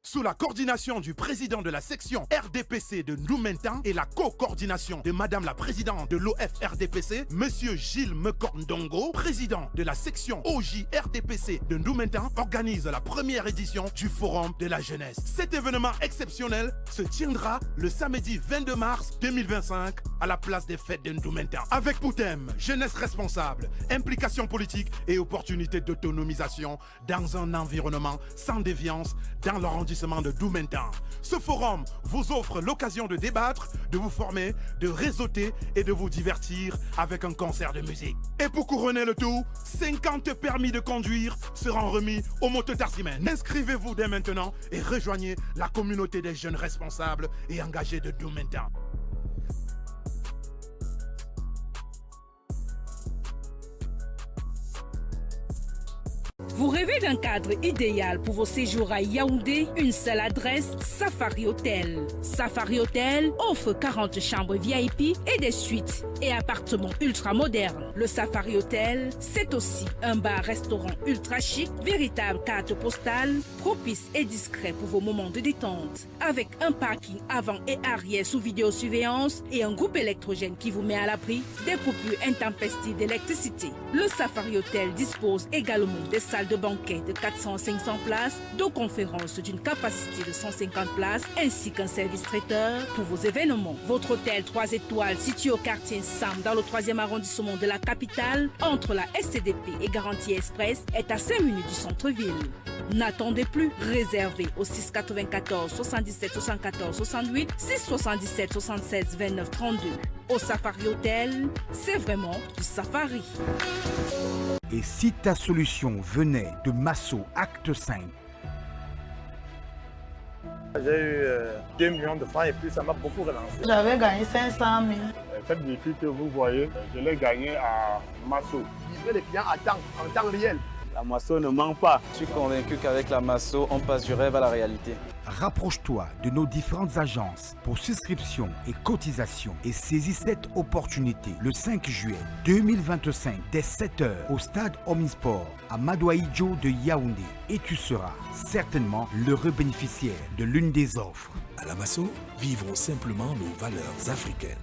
Sous la coordination du président de la section RDPC de Ndoumentan et la co-coordination de Madame la présidente de l'OF-RDPC, Monsieur Gilles Mekorndongo, président de la section OJ-RDPC de Ndoumentan, organise la première édition du Forum de la jeunesse. Cet événement exceptionnel se tiendra le samedi 22 mars 2025 à la place des fêtes de Ndoumentan. Avec pour thème jeunesse responsable, implication politique et opportunité d'autonomisation dans un environnement sans déviance dans l'arrondissement de Ndoumentan. Ce forum vous offre l'occasion de débattre, de vous former, de réseauter et de vous divertir avec un concert de musique. Et pour couronner le tout, 50 permis de conduire seront remis aux mototaximens. Inscrivez-vous dès maintenant et rejoignez la communauté des jeunes responsables et engagés de Ndoumentan. Vous rêvez d'un cadre idéal pour vos séjours à Yaoundé? Une seule adresse, Safari Hotel. Safari Hotel offre 40 chambres VIP et des suites et appartements ultra modernes. Le Safari Hotel, c'est aussi un bar-restaurant ultra chic, véritable carte postale, propice et discret pour vos moments de détente. Avec un parking avant et arrière sous vidéosurveillance et un groupe électrogène qui vous met à l'abri des coupures intempestives d'électricité. Le Safari Hotel dispose également des salles de banquet de 400-500 places, de conférences d'une capacité de 150 places, ainsi qu'un service traiteur pour vos événements. Votre hôtel 3 étoiles situé au quartier Sam dans le 3e arrondissement de la capitale, entre la SCDP et Garantie Express, est à 5 minutes du centre-ville. N'attendez plus, réservez au 694 77 74 68 677 76 29 32. Au Safari Hotel, c'est vraiment du safari. Et si ta solution venait de Masso Acte 5? J'ai eu 2 millions de francs et puis ça m'a beaucoup relancé. J'avais gagné 500 000. Cette véhicule que vous voyez, je l'ai gagné à Masso. Livrer les clients en temps réel. La Masso ne manque pas. Je suis convaincu qu'avec la Masso, on passe du rêve à la réalité. Rapproche-toi de nos différentes agences pour souscription et cotisation et saisis cette opportunité le 5 juillet 2025 dès 7h au stade Omnisport à Madouaïdjo de Yaoundé et tu seras certainement l'heureux bénéficiaire de l'une des offres. À la Masso, vivons simplement nos valeurs africaines.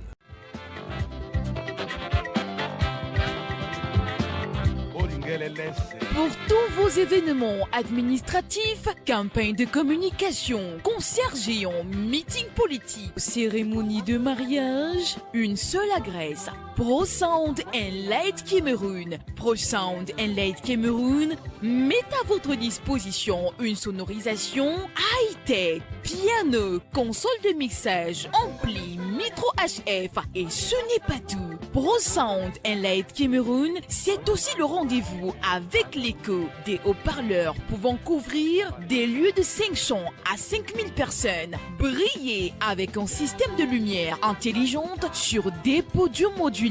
Pour tous vos événements administratifs, campagnes de communication, concerts géants, meetings politiques, cérémonies de mariage, une seule adresse. Pro Sound and Light Cameroun. Pro Sound and Light Cameroun met à votre disposition une sonorisation high-tech, piano, console de mixage, ampli, micro HF et ce n'est pas tout. Pro Sound and Light Cameroun, c'est aussi le rendez-vous avec l'écho des haut-parleurs pouvant couvrir des lieux de 500 à 5000 personnes. Briller avec un système de lumière intelligente sur des podiums modulables.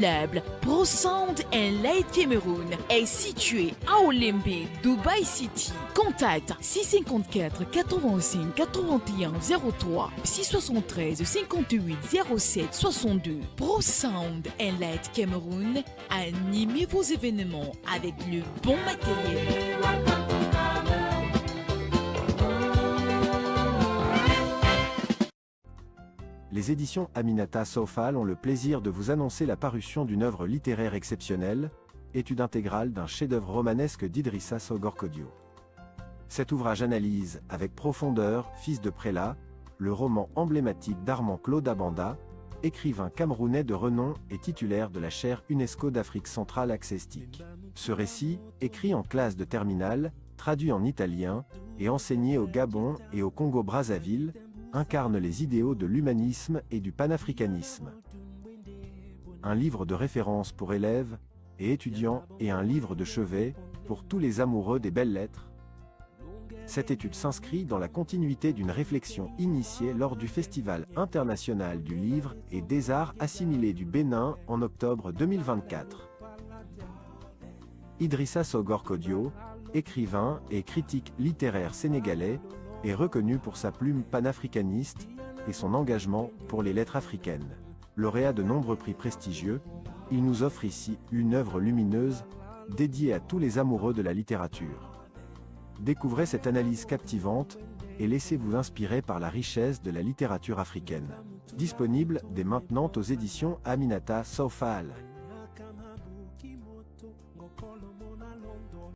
Pro Sound and Light Cameroun est situé à Olembe, Dubai City. Contact 654 85 81 03 673 58 07 62. Pro Sound and Light Cameroun, animez vos événements avec le bon matériel. Les éditions Aminata Sofal ont le plaisir de vous annoncer la parution d'une œuvre littéraire exceptionnelle, étude intégrale d'un chef-d'œuvre romanesque d'Idrissa Sogorkodio. Cet ouvrage analyse, avec profondeur, Fils de prélat, le roman emblématique d'Armand Claude Abanda, écrivain camerounais de renom et titulaire de la chaire UNESCO d'Afrique centrale accestique. Ce récit, écrit en classe de terminale, traduit en italien, et enseigné au Gabon et au Congo-Brazzaville, incarne les idéaux de l'humanisme et du panafricanisme. Un livre de référence pour élèves et étudiants et un livre de chevet pour tous les amoureux des belles lettres. Cette étude s'inscrit dans la continuité d'une réflexion initiée lors du Festival international du livre et des arts assimilés du Bénin en octobre 2024. Idrissa Sogorkodio, écrivain et critique littéraire sénégalais, est reconnu pour sa plume panafricaniste et son engagement pour les lettres africaines. Lauréat de nombreux prix prestigieux, il nous offre ici une œuvre lumineuse, dédiée à tous les amoureux de la littérature. Découvrez cette analyse captivante et laissez-vous inspirer par la richesse de la littérature africaine. Disponible dès maintenant aux éditions Aminata Sofal.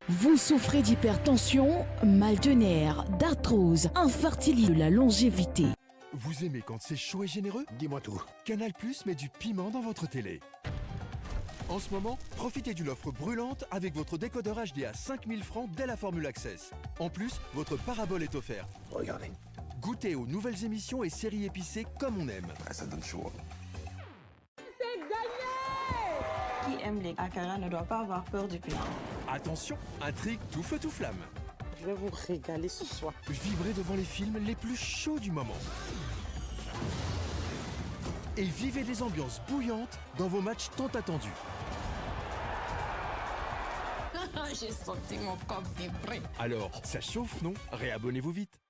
Vous souffrez d'hypertension, mal de nerfs, d'arthrose, infertilité, de la longévité. Vous aimez quand c'est chaud et généreux? Dis-moi tout. Canal Plus met du piment dans votre télé. En ce moment, profitez d'une offre brûlante avec votre décodeur HD à 5000 francs dès la formule Access. En plus, votre parabole est offerte. Regardez. Goûtez aux nouvelles émissions et séries épicées comme on aime. Ah, ça donne chaud. C'est gagné! Qui aime les akara ne doit pas avoir peur du piment. Attention, intrigue tout feu tout flamme. Je vais vous régaler ce soir. Vibrez devant les films les plus chauds du moment. Et vivez des ambiances bouillantes dans vos matchs tant attendus. J'ai senti mon corps vibrer. Alors, ça chauffe, non? Réabonnez-vous vite. –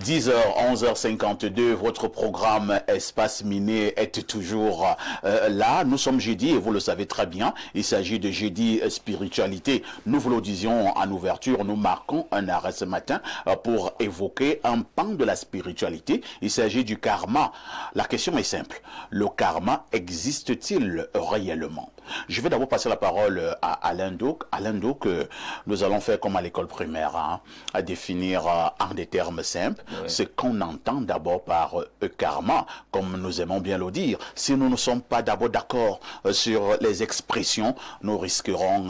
10h, 11h52, votre programme Espace Miné est toujours là. Nous sommes jeudi et vous le savez très bien, il s'agit de jeudi spiritualité. Nous vous le disions en ouverture, nous marquons un arrêt ce matin pour évoquer un pan de la spiritualité. Il s'agit du karma. La question est simple, le karma existe-t-il réellement? Je vais d'abord passer la parole à Alain Douk. Alain Douk, nous allons faire comme à l'école primaire, hein, à définir en des termes simples ce qu'on entend d'abord par karma, comme nous aimons bien le dire. Si nous ne sommes pas d'abord d'accord sur les expressions, nous risquerons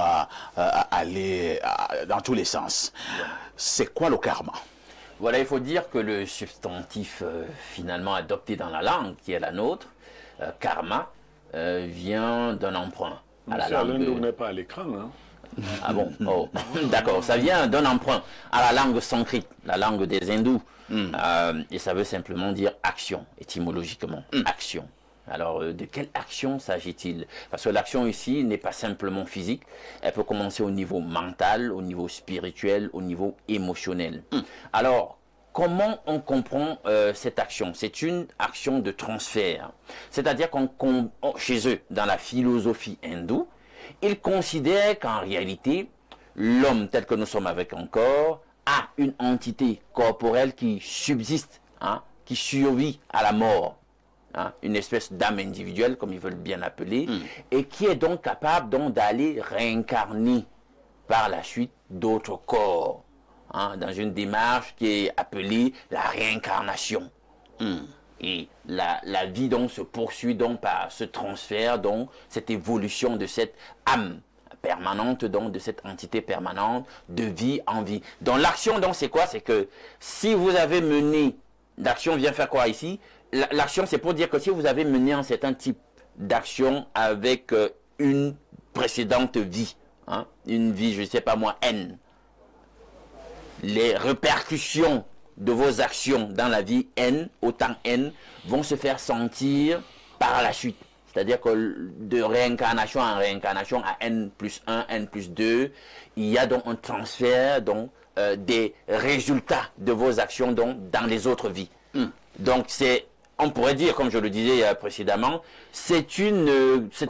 aller dans tous les sens. C'est quoi le karma? Voilà, il faut dire que le substantif finalement adopté dans la langue, qui est la nôtre, karma, vient d'un emprunt à la langue. Alain Douk n'est pas à l'écran, hein? Ah bon? Oh. D'accord, ça vient d'un emprunt à la langue sanskrit, la langue des hindous. Et ça veut simplement dire action, étymologiquement, action. Alors, de quelle action s'agit-il? Parce que l'action ici n'est pas simplement physique, elle peut commencer au niveau mental, au niveau spirituel, au niveau émotionnel. Alors, comment on comprend cette action? C'est une action de transfert. C'est-à-dire qu'on chez eux, dans la philosophie hindoue, ils considèrent qu'en réalité, l'homme tel que nous sommes avec un corps a une entité corporelle qui subsiste, hein, qui survit à la mort. Hein, une espèce d'âme individuelle, comme ils veulent bien appeler, et qui est donc capable d'aller réincarner par la suite d'autres corps, hein, dans une démarche qui est appelée la réincarnation. Et la vie donc se poursuit donc par ce transfert, donc cette évolution de cette âme permanente, donc de cette entité permanente de vie en vie. Donc l'action donc c'est quoi? C'est que si vous avez mené, l'action vient faire quoi ici? L'action c'est pour dire que si vous avez mené un certain type d'action avec une précédente vie, hein, une vie, je ne sais pas moi, N, les répercussions de vos actions dans la vie N, au temps N, vont se faire sentir par la suite. C'est-à-dire que de réincarnation en réincarnation à N plus 1, N plus 2, il y a donc un transfert donc, des résultats de vos actions donc, dans les autres vies. Donc c'est, on pourrait dire, comme je le disais précédemment, c'est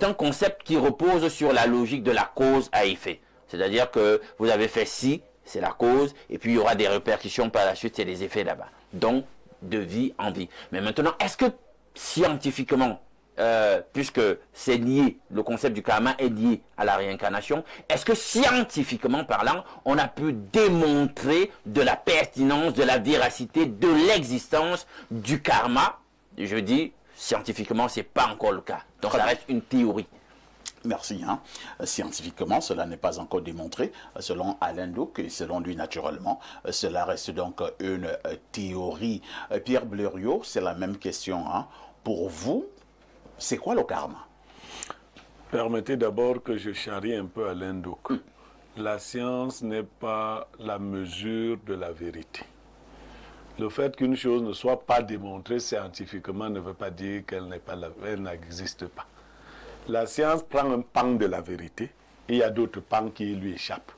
un concept qui repose sur la logique de la cause à effet. C'est-à-dire que vous avez fait ci, c'est la cause, et puis il y aura des répercussions par la suite, c'est les effets là-bas. Donc, de vie en vie. Mais maintenant, est-ce que scientifiquement, puisque c'est lié, le concept du karma est lié à la réincarnation, est-ce que scientifiquement parlant, on a pu démontrer de la pertinence, de la véracité, de l'existence du karma? Je dis, scientifiquement, c'est pas encore le cas. Donc ça reste une théorie. Merci. Scientifiquement, cela n'est pas encore démontré. Selon Alain Douc, et selon lui naturellement, cela reste donc une théorie. Pierre Blériot, c'est la même question. Pour vous, c'est quoi le karma? Permettez d'abord que je charrie un peu Alain Douc. La science n'est pas la mesure de la vérité. Le fait qu'une chose ne soit pas démontrée scientifiquement ne veut pas dire qu'elle n'existe pas. La science prend un pan de la vérité et il y a d'autres pans qui lui échappent.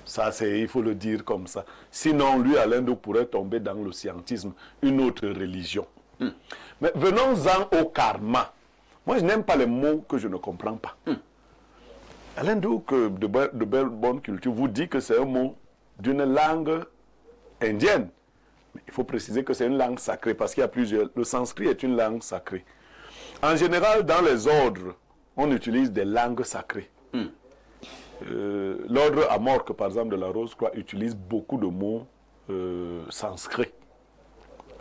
Ça, il faut le dire comme ça. Sinon, lui, Alain Douc pourrait tomber dans le scientisme, une autre religion. Mais venons-en au karma. Moi, je n'aime pas les mots que je ne comprends pas. Alain Douc, de belle bonne culture, vous dit que c'est un mot d'une langue indienne. Mais il faut préciser que c'est une langue sacrée parce qu'il y a plusieurs. Le sanskrit est une langue sacrée. En général, dans les ordres, on utilise des langues sacrées. L'ordre Amorque, par exemple, de la Rose-Croix, utilise beaucoup de mots sanscrits.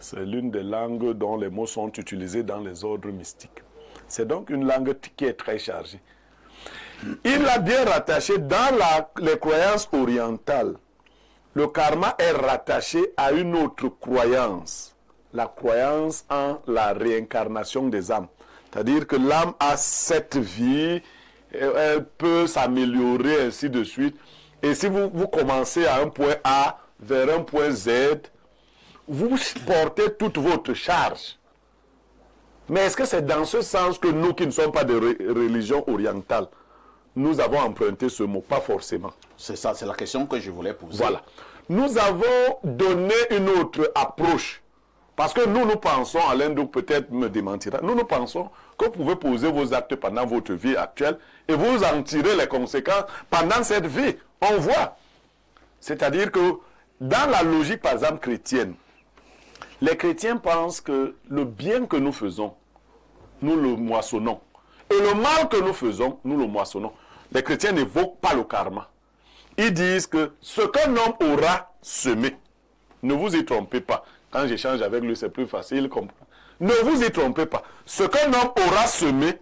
C'est l'une des langues dont les mots sont utilisés dans les ordres mystiques. C'est donc une langue qui est très chargée. Il l'a bien rattaché dans les croyances orientales. Le karma est rattaché à une autre croyance, la croyance en la réincarnation des âmes. C'est-à-dire que l'âme a cette vie, elle peut s'améliorer, ainsi de suite. Et si vous commencez à un point A vers un point Z, vous portez toute votre charge. Mais est-ce que c'est dans ce sens que nous qui ne sommes pas de religion orientale, nous avons emprunté ce mot? Pas forcément. C'est ça, c'est la question que je voulais poser. Voilà. Nous avons donné une autre approche. Parce que nous pensons, Alain Douc peut-être me démentira, nous pensons que vous pouvez poser vos actes pendant votre vie actuelle et vous en tirer les conséquences pendant cette vie. On voit. C'est-à-dire que dans la logique, par exemple, chrétienne, les chrétiens pensent que le bien que nous faisons, nous le moissonnons. Et le mal que nous faisons, nous le moissonnons. Les chrétiens n'évoquent pas le karma. Ils disent que ce qu'un homme aura semé, ne vous y trompez pas. Quand j'échange avec lui, c'est plus facile. Ne vous y trompez pas. Ce qu'un homme aura semé,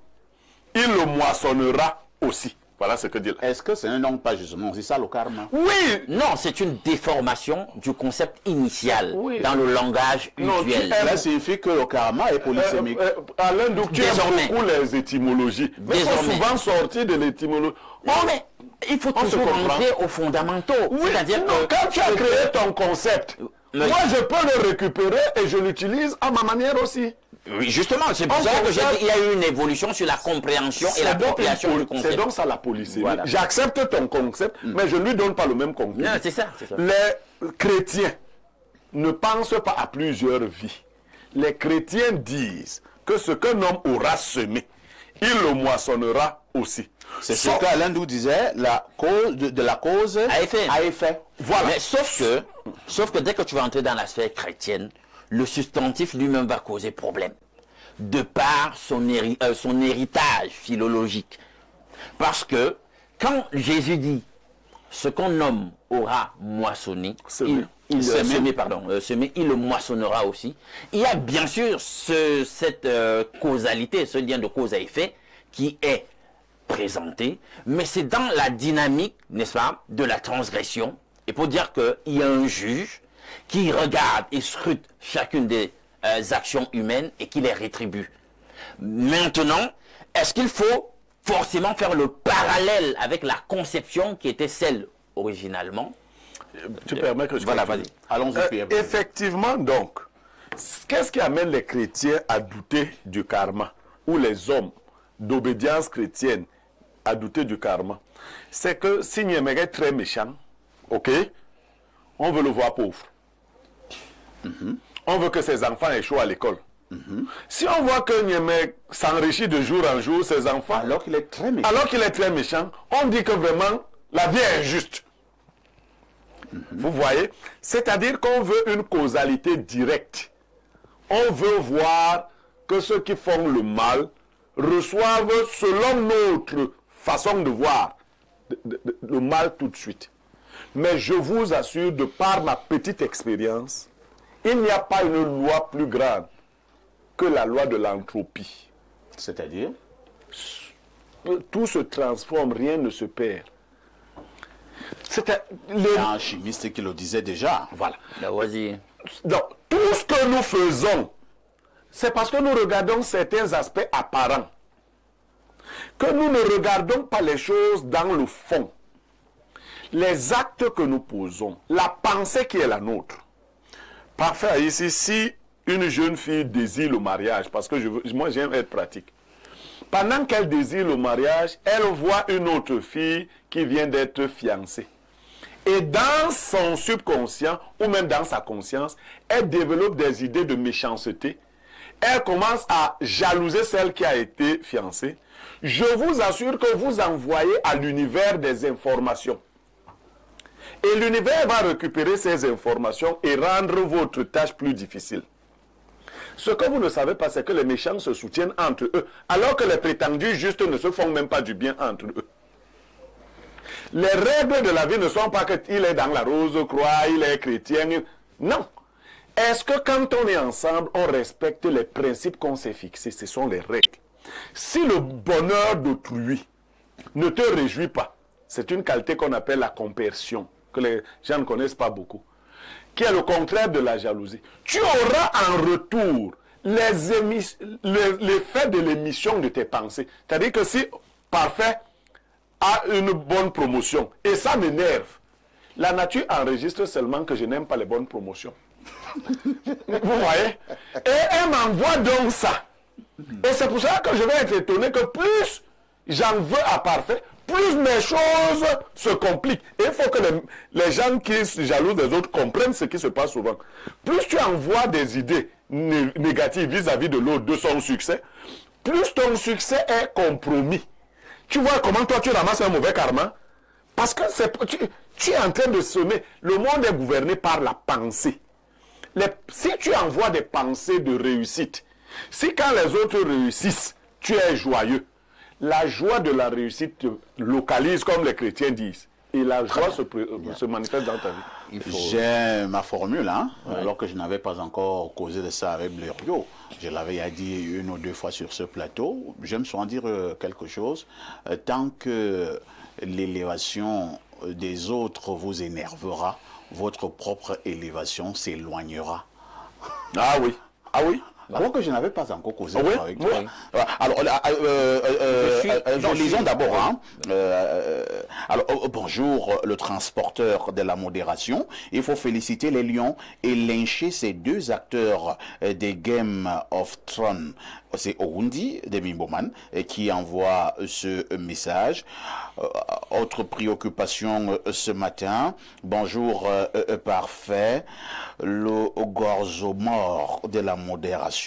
il le moissonnera aussi. Voilà ce que dit là. Est-ce que c'est un nom pas justement? C'est ça le karma? Oui. Non, c'est une déformation du concept initial dans le langage usuel. Cela signifie que le karma est polysémique. Alain Douc, tu aimes beaucoup les étymologies. Mais il faut souvent sortir de l'étymologie. Mais il faut toujours rentrer aux fondamentaux. Oui, c'est-à-dire que quand tu as créé ton concept, moi je peux le récupérer et je l'utilise à ma manière aussi. Oui, justement, c'est pour ça que j'ai dit qu'il y a eu une évolution sur la compréhension et l'appropriation du concept. C'est donc ça la polysémie. Voilà. J'accepte ton concept, mais je ne lui donne pas le même contenu. Non, c'est ça. Les chrétiens ne pensent pas à plusieurs vies. Les chrétiens disent que ce qu'un homme aura semé, il le moissonnera aussi. C'est ce qu'Alain Douc disait, la cause de la cause à effet. Voilà. Mais sauf que dès que tu vas entrer dans la sphère chrétienne, le substantif lui-même va causer problème, de par son héritage philologique. Parce que quand Jésus dit ce qu'un homme aura moissonné, il le moissonnera aussi. Il y a bien sûr cette causalité, ce lien de cause à effet qui est présenté, mais c'est dans la dynamique, n'est-ce pas, de la transgression. Et pour dire qu'il y a un juge qui regarde et scrute chacune des actions humaines et qui les rétribue. Maintenant, est-ce qu'il faut forcément faire le parallèle avec la conception qui était celle originalement? Tu permets que je voilà, vas-y. Allons-y. Effectivement, donc, qu'est-ce qui amène les chrétiens à douter du karma, ou les hommes d'obédience chrétienne à douter du karma? C'est que si Niémé est très méchant, ok, on veut le voir pauvre. On veut que ses enfants échouent à l'école. Si on voit que Niémé s'enrichit de jour en jour, ses enfants, alors qu'il est très méchant, on dit que vraiment la vie est injuste. Vous voyez? C'est-à-dire qu'on veut une causalité directe. On veut voir que ceux qui font le mal reçoivent, selon notre façon de voir, le mal tout de suite. Mais je vous assure, de par ma petite expérience, il n'y a pas une loi plus grande que la loi de l'entropie. C'est-à-dire? tout se transforme, rien ne se perd. Il y a un chimiste qui le disait déjà. Voilà. Vas-y. Donc, tout ce que nous faisons, c'est parce que nous regardons certains aspects apparents. Que nous ne regardons pas les choses dans le fond. Les actes que nous posons, la pensée qui est la nôtre. Parfait, ici, si une jeune fille désire le mariage, parce que moi j'aime être pratique, pendant qu'elle désire le mariage, elle voit une autre fille qui vient d'être fiancée. Et dans son subconscient, ou même dans sa conscience, elle développe des idées de méchanceté. Elle commence à jalouser celle qui a été fiancée. Je vous assure que vous envoyez à l'univers des informations. Et l'univers va récupérer ces informations et rendre votre tâche plus difficile. Ce que vous ne savez pas, c'est que les méchants se soutiennent entre eux, alors que les prétendus justes ne se font même pas du bien entre eux. Les règles de la vie ne sont pas qu'il est dans la rose-croix, il est chrétien. Non. Est-ce que quand on est ensemble, on respecte les principes qu'on s'est fixés? Ce sont les règles. Si le bonheur d'autrui ne te réjouit pas, c'est une qualité qu'on appelle la compersion, que les gens ne connaissent pas beaucoup, qui est le contraire de la jalousie. Tu auras en retour l'effet de l'émission de tes pensées. C'est-à-dire que si Parfait a une bonne promotion, et ça m'énerve, la nature enregistre seulement que je n'aime pas les bonnes promotions. Vous voyez? Et elle m'envoie donc ça. Et c'est pour ça que je vais être étonné que plus j'en veux à Parfait, plus mes choses se compliquent. Et il faut que les gens qui se jalousent des autres comprennent ce qui se passe souvent. Plus tu envoies des idées négatives vis-à-vis de l'autre, de son succès, plus ton succès est compromis. Tu vois comment toi tu ramasses un mauvais karma? Parce que tu es en train de semer. Le monde est gouverné par la pensée. Si tu envoies des pensées de réussite, si quand les autres réussissent, tu es joyeux, la joie de la réussite te localise, comme les chrétiens disent. Et la joie se manifeste dans ta vie. J'ai ma formule, hein, alors que je n'avais pas encore causé de ça avec Blériot. Je l'avais dit une ou deux fois sur ce plateau. J'aime souvent dire quelque chose. Tant que l'élévation des autres vous énervera, votre propre élévation s'éloignera. Ah oui, ah oui. Alors que je n'avais pas encore causé avec toi. Oui. Alors, lisons d'abord. Hein. Alors, bonjour, le transporteur de la modération. Il faut féliciter les Lions et lyncher ces deux acteurs des Game of Thrones. C'est Oundi de Mimboman qui envoie ce message. Autre préoccupation ce matin. Bonjour, Parfait. Le gorzo mort de la modération.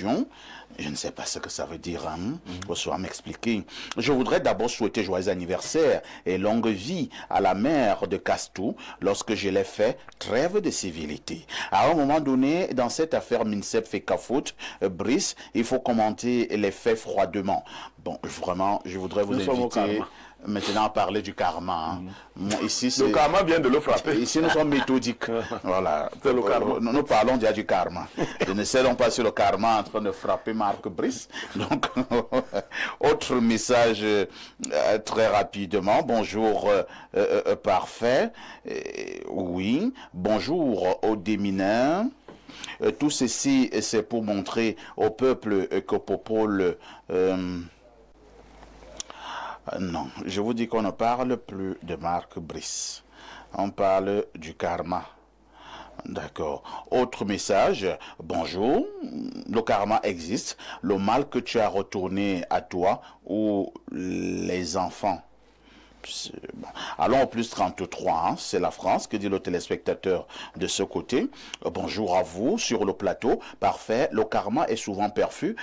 Je ne sais pas ce que ça veut dire, hein? Bonsoir, m'expliquer. Je voudrais d'abord souhaiter joyeux anniversaire et longue vie à la mère de Castou lorsque je l'ai fait trêve de civilité. À un moment donné, dans cette affaire Minsep Fekafout, Brice, il faut commenter les faits froidement. Bon, vraiment, je voudrais vous inviter maintenant à parler du karma. Hein. Ici, le karma vient de le frapper. Ici, nous sommes méthodiques. Voilà. C'est le karma. Nous parlons déjà du karma. Nous ne cédons pas sur le karma en train de frapper Marc Brice. Donc, autre message très rapidement. Bonjour, Parfait. Oui. Bonjour aux démineurs. Tout ceci, c'est pour montrer au peuple que Popol... non, je vous dis qu'on ne parle plus de Marc Brice. On parle du karma. D'accord. Autre message. Bonjour. Le karma existe. Le mal que tu as retourné à toi ou les enfants. Bon. Allons au plus 33, hein. C'est la France, que dit le téléspectateur de ce côté. Bonjour à vous sur le plateau. Parfait. Le karma est souvent perçu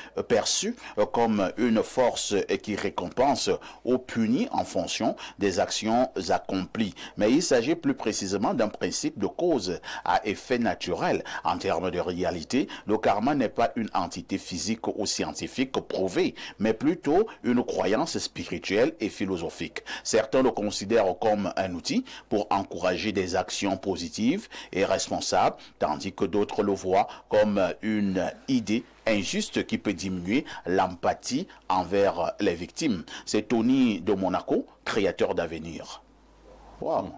comme une force qui récompense ou punit en fonction des actions accomplies. Mais il s'agit plus précisément d'un principe de cause à effet naturel. En termes de réalité, le karma n'est pas une entité physique ou scientifique prouvée, mais plutôt une croyance spirituelle et philosophique. Certains Certains le considèrent comme un outil pour encourager des actions positives et responsables, tandis que d'autres le voient comme une idée injuste qui peut diminuer l'empathie envers les victimes. C'est Tony de Monaco, créateur d'avenir. Wow.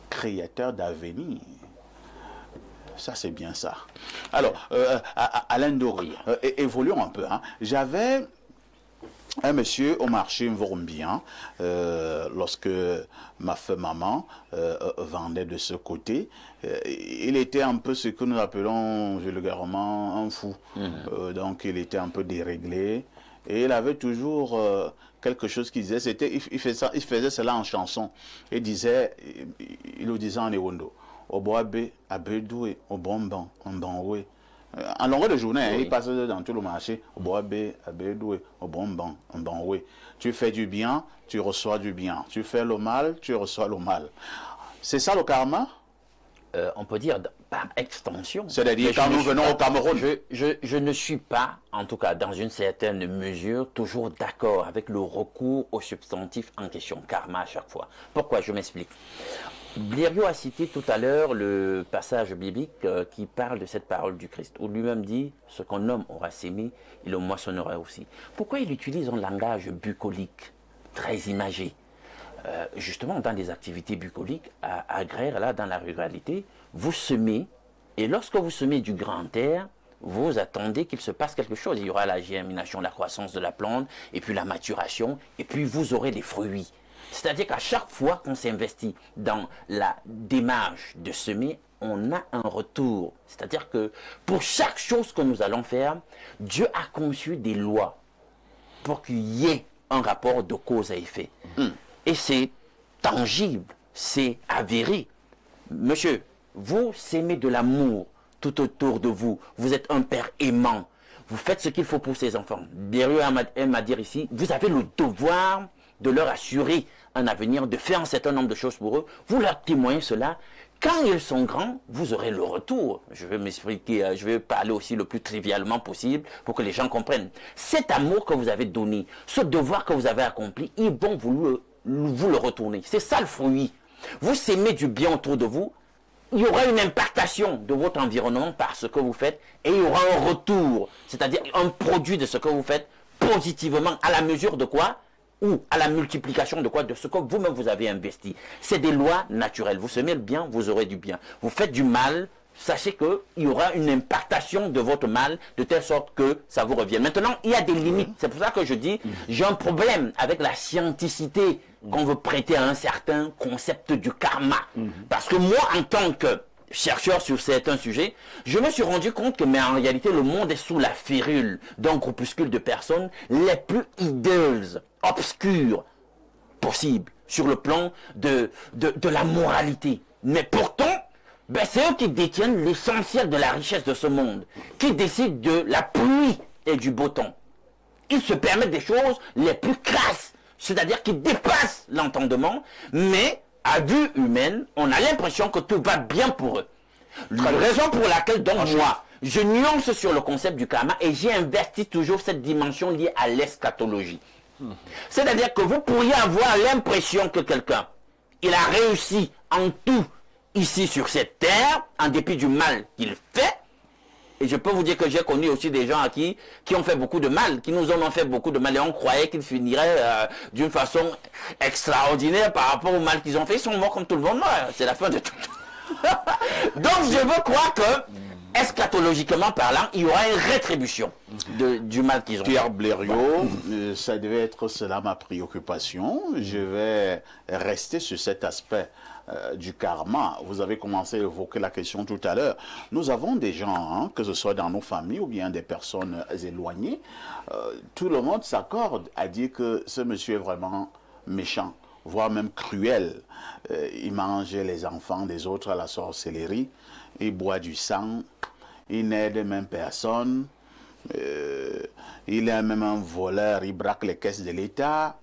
Créateur d'avenir. Ça, c'est bien ça. Alors, Alain Doré, évoluons un peu. Hein. J'avais un monsieur au marché Mvorumbian, lorsque ma maman vendait de ce côté. Il était un peu ce que nous appelons vulgairement un fou. Donc, il était un peu déréglé. Et il avait toujours quelque chose qu'il disait. Il faisait cela en chanson. Il le disait en Ewondo. Au boabe, à bedoué, au bonbon, en banoué. En longueur de journée, il passe dans tout le marché. Au boabe, à bedoué, au bonbon, en banoué. Tu fais du bien, tu reçois du bien. Tu fais le mal, tu reçois le mal. C'est ça le karma? On peut dire par extension. C'est-à-dire quand nous venons au Cameroun. Je ne suis pas, en tout cas dans une certaine mesure, toujours d'accord avec le recours au substantif en question, karma à chaque fois. Pourquoi? Je m'explique. Blériot a cité tout à l'heure le passage biblique qui parle de cette parole du Christ, où lui-même dit « Ce qu'un homme aura sémé, il le moissonnera aussi ». Pourquoi il utilise un langage bucolique, très imagé? Justement, dans des activités bucoliques, agraires, là, dans la ruralité, vous semez, et lorsque vous semez du grand air, vous attendez qu'il se passe quelque chose. Il y aura la germination, la croissance de la plante, et puis la maturation, et puis vous aurez les fruits. C'est-à-dire qu'à chaque fois qu'on s'investit dans la démarche de semer, on a un retour. C'est-à-dire que pour chaque chose que nous allons faire, Dieu a conçu des lois pour qu'il y ait un rapport de cause à effet. Et c'est tangible, c'est avéré. Monsieur, vous sémez de l'amour tout autour de vous. Vous êtes un père aimant. Vous faites ce qu'il faut pour ses enfants. Blériot aime à dire ici, vous avez le devoir de leur assurer un avenir, de faire un certain nombre de choses pour eux. Vous leur témoignez cela. Quand ils sont grands, vous aurez le retour. Je vais m'expliquer, je vais parler aussi le plus trivialement possible pour que les gens comprennent. Cet amour que vous avez donné, ce devoir que vous avez accompli, ils vont vous le retourner. C'est ça le fruit. Vous sémez du bien autour de vous, il y aura une impactation de votre environnement par ce que vous faites et il y aura un retour, c'est-à-dire un produit de ce que vous faites positivement à la mesure de quoi? Ou à la multiplication de quoi? De ce que vous-même vous avez investi. C'est des lois naturelles. Vous semez le bien, vous aurez du bien. Vous faites du mal, sachez qu'il y aura une impactation de votre mal, de telle sorte que ça vous revienne. Maintenant, il y a des limites. C'est pour ça que je dis, j'ai un problème avec la scienticité qu'on veut prêter à un certain concept du karma. Parce que moi, en tant que chercheur sur certains sujets, je me suis rendu compte que, mais en réalité, le monde est sous la férule d'un groupuscule de personnes les plus hideuses, obscures possibles, sur le plan de la moralité. Mais pourtant, c'est eux qui détiennent l'essentiel de la richesse de ce monde, qui décident de la pluie et du beau temps. Ils se permettent des choses les plus crasses, c'est-à-dire qu'ils dépassent l'entendement, mais à vue humaine, on a l'impression que tout va bien pour eux. La raison pour laquelle, donc, moi, je nuance sur le concept du karma et j'ai investi toujours cette dimension liée à l'eschatologie. C'est-à-dire que vous pourriez avoir l'impression que quelqu'un, il a réussi en tout ici sur cette terre, en dépit du mal qu'il fait. Et je peux vous dire que j'ai connu aussi des gens qui ont fait beaucoup de mal, qui nous ont fait beaucoup de mal et on croyait qu'ils finiraient d'une façon extraordinaire par rapport au mal qu'ils ont fait. Ils sont morts comme tout le monde. C'est la fin de tout. Donc je veux croire que, eschatologiquement parlant, il y aura une rétribution du mal qu'ils ont fait. Pierre Blériot, ça devait être cela ma préoccupation. Je vais rester sur cet aspect du karma. Vous avez commencé à évoquer la question tout à l'heure. Nous avons des gens, que ce soit dans nos familles ou bien des personnes éloignées, tout le monde s'accorde à dire que ce monsieur est vraiment méchant, voire même cruel. Il mange les enfants des autres à la sorcellerie, il boit du sang, il n'aide même personne, il est même un voleur, il braque les caisses de l'État,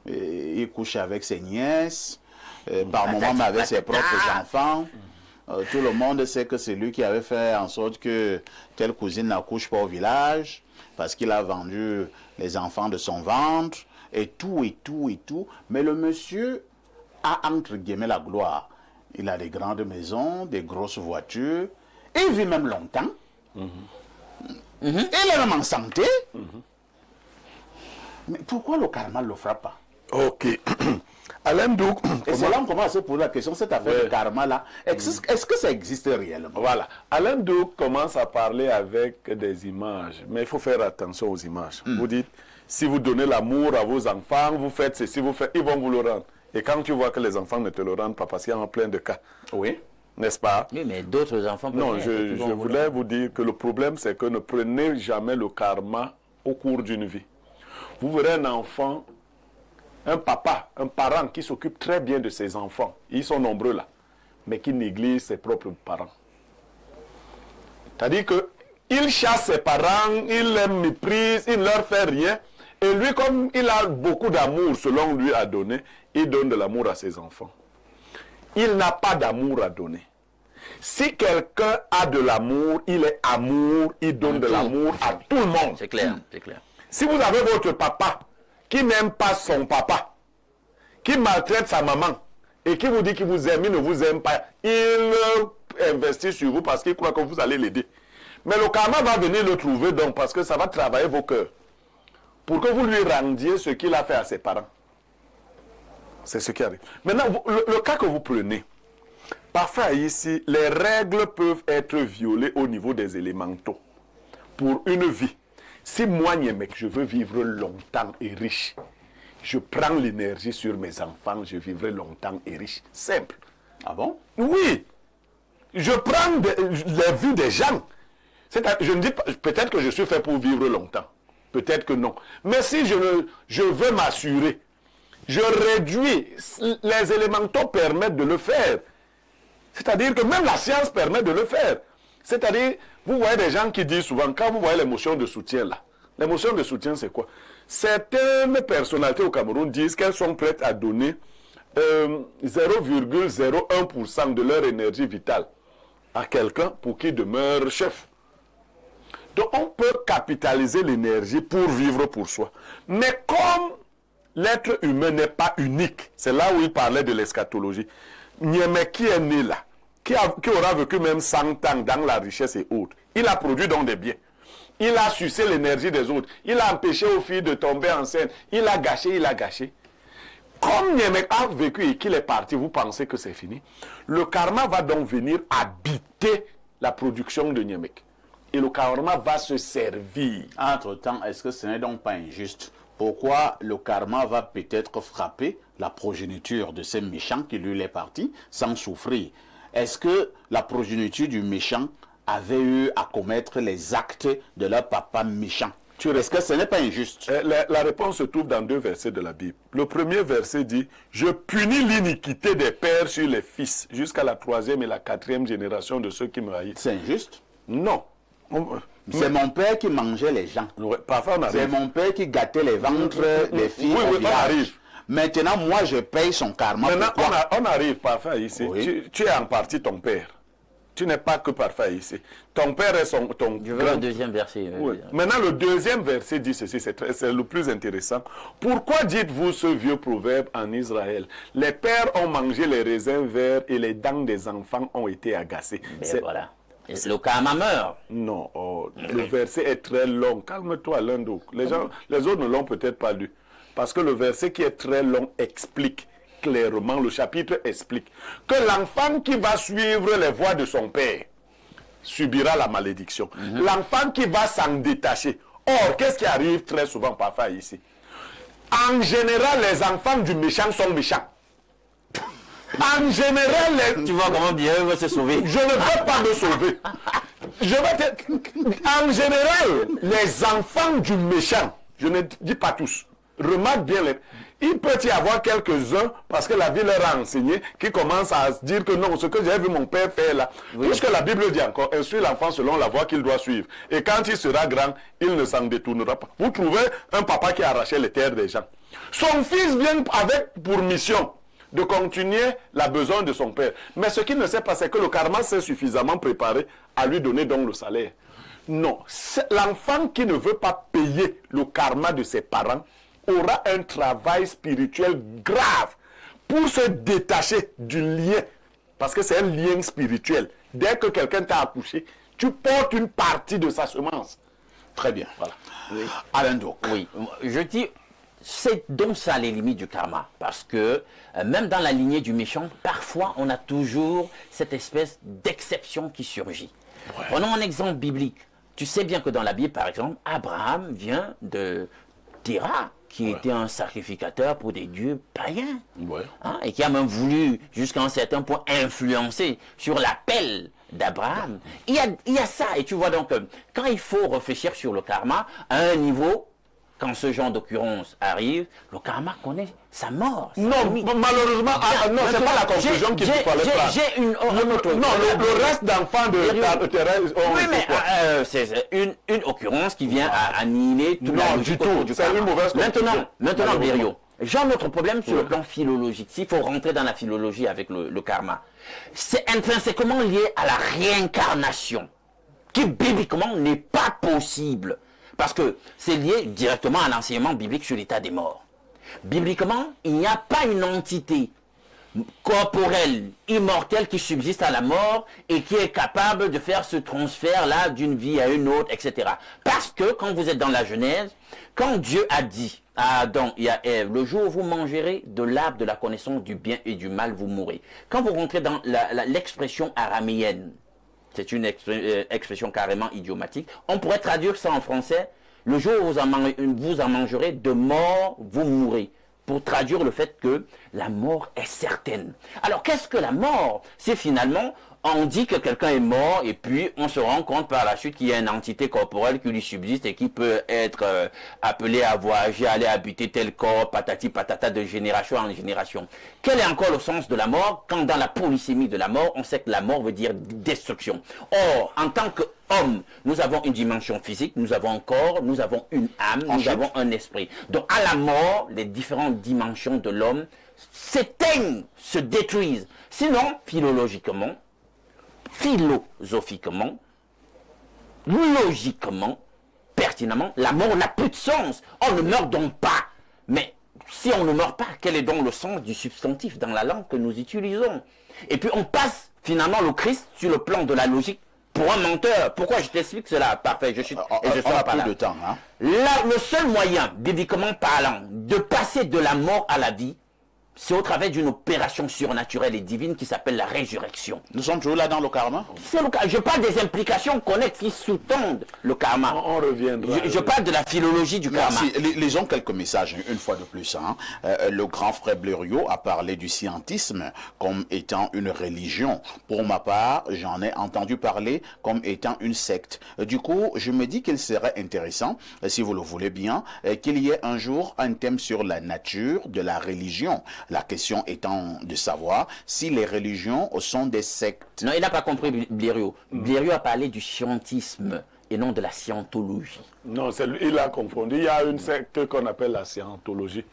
il couche avec ses nièces, par moment mais avec ses propres enfants. Tout le monde sait que c'est lui qui avait fait en sorte que telle cousine n'accouche pas au village parce qu'il a vendu les enfants de son ventre. et tout, et tout, et tout. Mais le monsieur a, entre guillemets, la gloire. Il a des grandes maisons, des grosses voitures. Il vit même longtemps. Il est même en santé. Mais pourquoi le karma ne le fera pas? Ok. Alain Douk. Et c'est là qu'on commence à se poser la question, cette affaire de karma-là, est-ce que ça existe réellement? Voilà. Alain Douk commence à parler avec des images, mais il faut faire attention aux images. Vous dites, si vous donnez l'amour à vos enfants, vous faites ceci, vous faites, ils vont vous le rendre. Et quand tu vois que les enfants ne te le rendent pas, parce qu'il y a plein de cas. Oui. N'est-ce pas? Oui, mais d'autres enfants... Non, je voulais vous dire que le problème, c'est que ne prenez jamais le karma au cours d'une vie. Vous verrez un enfant, un papa, un parent qui s'occupe très bien de ses enfants. Ils sont nombreux là, mais qui néglige ses propres parents. C'est-à-dire qu'il chasse ses parents, il les méprise, il ne leur fait rien. Et lui, comme il a beaucoup d'amour, selon lui, à donner, il donne de l'amour à ses enfants. Il n'a pas d'amour à donner. Si quelqu'un a de l'amour, il est amour, il donne de l'amour à tout le monde. C'est clair, c'est clair. Si vous avez votre papa qui n'aime pas son papa, qui maltraite sa maman, et qui vous dit qu'il vous aime, il ne vous aime pas, il investit sur vous parce qu'il croit que vous allez l'aider. Mais le karma va venir le trouver donc parce que ça va travailler vos cœurs. Pour que vous lui rendiez ce qu'il a fait à ses parents. C'est ce qui arrive. Maintenant, le cas que vous prenez, parfois ici, les règles peuvent être violées au niveau des élémentaux. Pour une vie. Si moi, mec, je veux vivre longtemps et riche, je prends l'énergie sur mes enfants, je vivrai longtemps et riche. Simple. Ah bon? Oui. Je prends la vie des gens. Je me dis, peut-être que je suis fait pour vivre longtemps. Peut-être que non. Mais si je veux m'assurer, je réduis. Les élémentaux permettent de le faire. C'est-à-dire que même la science permet de le faire. C'est-à-dire, vous voyez des gens qui disent souvent, quand vous voyez l'émotion de soutien là, l'émotion de soutien c'est quoi? Certaines personnalités au Cameroun disent qu'elles sont prêtes à donner 0,01% de leur énergie vitale à quelqu'un pour qu'il demeure chef. Donc on peut capitaliser l'énergie pour vivre pour soi. Mais comme l'être humain n'est pas unique, c'est là où il parlait de l'eschatologie. Niémé qui est né là, qui aura vécu même 100 ans dans la richesse et autres, il a produit donc des biens. Il a sucé l'énergie des autres. Il a empêché aux filles de tomber enceintes. Il a gâché, il a gâché. Comme Niémé a vécu et qu'il est parti, vous pensez que c'est fini? Le karma va donc venir habiter la production de Niémé. Et le karma va se servir. Entre-temps, est-ce que ce n'est donc pas injuste? Pourquoi le karma va peut-être frapper la progéniture de ces méchants qui lui est parti sans souffrir? Est-ce que la progéniture du méchant avait eu à commettre les actes de leur papa méchant? Est-ce que ce n'est pas injuste? La réponse se trouve dans 2 versets de la Bible. Le premier verset dit « Je punis l'iniquité des pères sur les fils jusqu'à la 3e et la 4e génération de ceux qui me haïssent. » C'est injuste? Non. C'est mon père qui mangeait les gens. Parfois on arrive. C'est mon père qui gâtait les ventres des filles. Oui, on arrive. Maintenant, moi, je paye son karma. Maintenant, on arrive parfois ici. Oui. Tu es en partie ton père. Tu n'es pas que parfois ici. Ton père est ton Je veux le deuxième verset. Oui. Maintenant, le deuxième verset dit ceci, c'est le plus intéressant. Pourquoi dites-vous ce vieux proverbe en Israël? Les pères ont mangé les raisins verts et les dents des enfants ont été agacées. Voilà. Le karma meurt. Non, le verset est très long. Calme-toi, Lundo. Les autres ne l'ont peut-être pas lu. Parce que le verset qui est très long explique clairement, le chapitre explique que l'enfant qui va suivre les voies de son père subira la malédiction. L'enfant qui va s'en détacher. Or, qu'est-ce qui arrive très souvent parfois ici? En général, les enfants du méchant sont méchants. En général, tu vois comment Dieu va se sauver. Je ne veux pas me sauver. En général, les enfants du méchant, je ne dis pas tous, remarque bien, il peut y avoir quelques-uns, parce que la vie leur a enseigné, qui commencent à se dire que non, ce que j'ai vu mon père faire là, puisque la Bible dit encore, instruis l'enfant selon la voie qu'il doit suivre. Et quand il sera grand, il ne s'en détournera pas. Vous trouvez un papa qui arrachait les terres des gens. Son fils vient avec pour mission de continuer la besogne de son père. Mais ce qu'il ne sait pas, c'est que le karma s'est suffisamment préparé à lui donner donc le salaire. Non, l'enfant qui ne veut pas payer le karma de ses parents aura un travail spirituel grave pour se détacher du lien. Parce que c'est un lien spirituel. Dès que quelqu'un t'a accouché, tu portes une partie de sa semence. Très bien. Voilà. Oui. Alain Doc. Oui, je dis, c'est donc ça les limites du karma. Parce que même dans la lignée du méchant, parfois on a toujours cette espèce d'exception qui surgit. Ouais. Prenons un exemple biblique. Tu sais bien que dans la Bible, par exemple, Abraham vient de Terah, qui était un sacrificateur pour des dieux païens. Ouais. Hein, et qui a même voulu, jusqu'à un certain point, influencer sur l'appel d'Abraham. Il y a ça. Et tu vois donc, quand il faut réfléchir sur le karma, à un niveau, quand ce genre d'occurrence arrive, le karma connaît sa mort. Non, malheureusement, non, c'est pas la conclusion qu'il fallait prendre. J'ai une autre. Non, le reste d'enfants de Thérèse. Oui, mais c'est une occurrence qui vient à annihiler tout. Non, du tout. C'est une mauvaise conclusion. Maintenant, Blériot, j'ai un autre problème sur le plan philologique. S'il faut rentrer dans la philologie avec le karma, c'est intrinsèquement lié à la réincarnation, qui bibliquement n'est pas possible. Parce que c'est lié directement à l'enseignement biblique sur l'état des morts. Bibliquement, il n'y a pas une entité corporelle, immortelle qui subsiste à la mort et qui est capable de faire ce transfert-là d'une vie à une autre, etc. Parce que quand vous êtes dans la Genèse, quand Dieu a dit à Adam et à Ève, le jour où vous mangerez de l'arbre de la connaissance du bien et du mal, vous mourrez. Quand vous rentrez dans l'expression araméenne, c'est une expression carrément idiomatique. On pourrait traduire ça en français. Le jour où vous en mangerez, de mort, vous mourrez. Pour traduire le fait que la mort est certaine. Alors, qu'est-ce que la mort? C'est finalement, on dit que quelqu'un est mort et puis on se rend compte par la suite qu'il y a une entité corporelle qui lui subsiste et qui peut être appelée à voyager, aller habiter tel corps, patati patata, de génération en génération. Quel est encore le sens de la mort quand dans la polysémie de la mort, on sait que la mort veut dire destruction. Or, en tant qu'homme, nous avons une dimension physique, nous avons un corps, nous avons une âme, nous avons un esprit. Donc à la mort, les différentes dimensions de l'homme s'éteignent, se détruisent. Sinon, philosophiquement, logiquement, pertinemment, la mort n'a plus de sens. On ne meurt donc pas. Mais si on ne meurt pas, quel est donc le sens du substantif dans la langue que nous utilisons? Et puis on passe finalement le Christ sur le plan de la logique pour un menteur. Pourquoi je t'explique cela? Parfait, je suis et je sors par là. De temps, hein? Là, le seul moyen, bibliquement parlant, de passer de la mort à la vie, c'est au travers d'une opération surnaturelle et divine qui s'appelle la résurrection. Nous sommes toujours là dans le karma? C'est le cas. Je parle des implications connexes qui sous-tendent le karma. On reviendra. Je parle de la philologie du karma. Lisons quelques messages, une fois de plus. Hein. Le grand frère Blériot a parlé du scientisme comme étant une religion. Pour ma part, j'en ai entendu parler comme étant une secte. Du coup, je me dis qu'il serait intéressant, si vous le voulez bien, qu'il y ait un jour un thème sur la nature de la religion. La question étant de savoir si les religions sont des sectes. Non, il n'a pas compris Blériot. Blériot a parlé du scientisme et non de la scientologie. Non, il a confondu. Il y a une secte qu'on appelle la scientologie.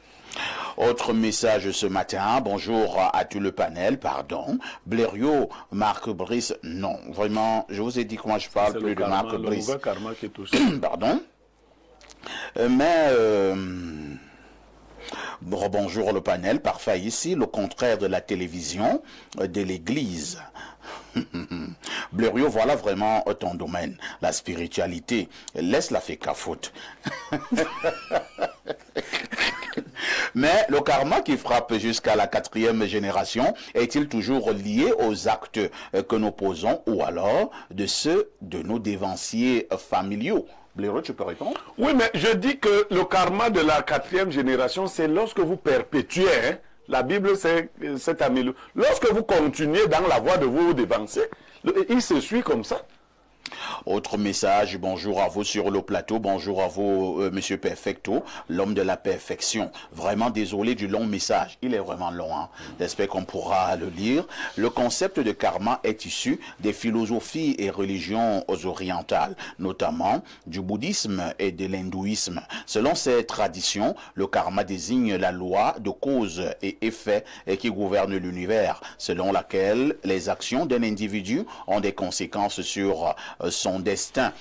Autre message ce matin, bonjour à tout le panel, pardon. Blériot, Marc Brice, non, vraiment, je vous ai dit que moi je parle plus de Marc Brice. C'est le karma qui est touché. Pardon. Mais... bonjour le panel, parfait ici, le contraire de la télévision, de l'église. Blériot, voilà vraiment ton domaine, la spiritualité. Laisse-la faire qu'à faute. Mais le karma qui frappe jusqu'à la 4e génération est-il toujours lié aux actes que nous posons ou alors de ceux de nos dévanciers familiaux? Blériot, tu peux répondre? Oui, mais je dis que le karma de la 4e génération, c'est lorsque vous perpétuez, hein, la Bible, c'est amélioré. Lorsque vous continuez dans la voie de vos dévanciers, il se suit comme ça. Autre message, bonjour à vous sur le plateau, bonjour à vous Monsieur Perfecto, l'homme de la perfection. Vraiment désolé du long message, il est vraiment long, hein? J'espère qu'on pourra le lire. Le concept de karma est issu des philosophies et religions orientales, notamment du bouddhisme et de l'hindouisme. Selon ces traditions, le karma désigne la loi de cause et effet qui gouverne l'univers, selon laquelle les actions d'un individu ont des conséquences sur son son destin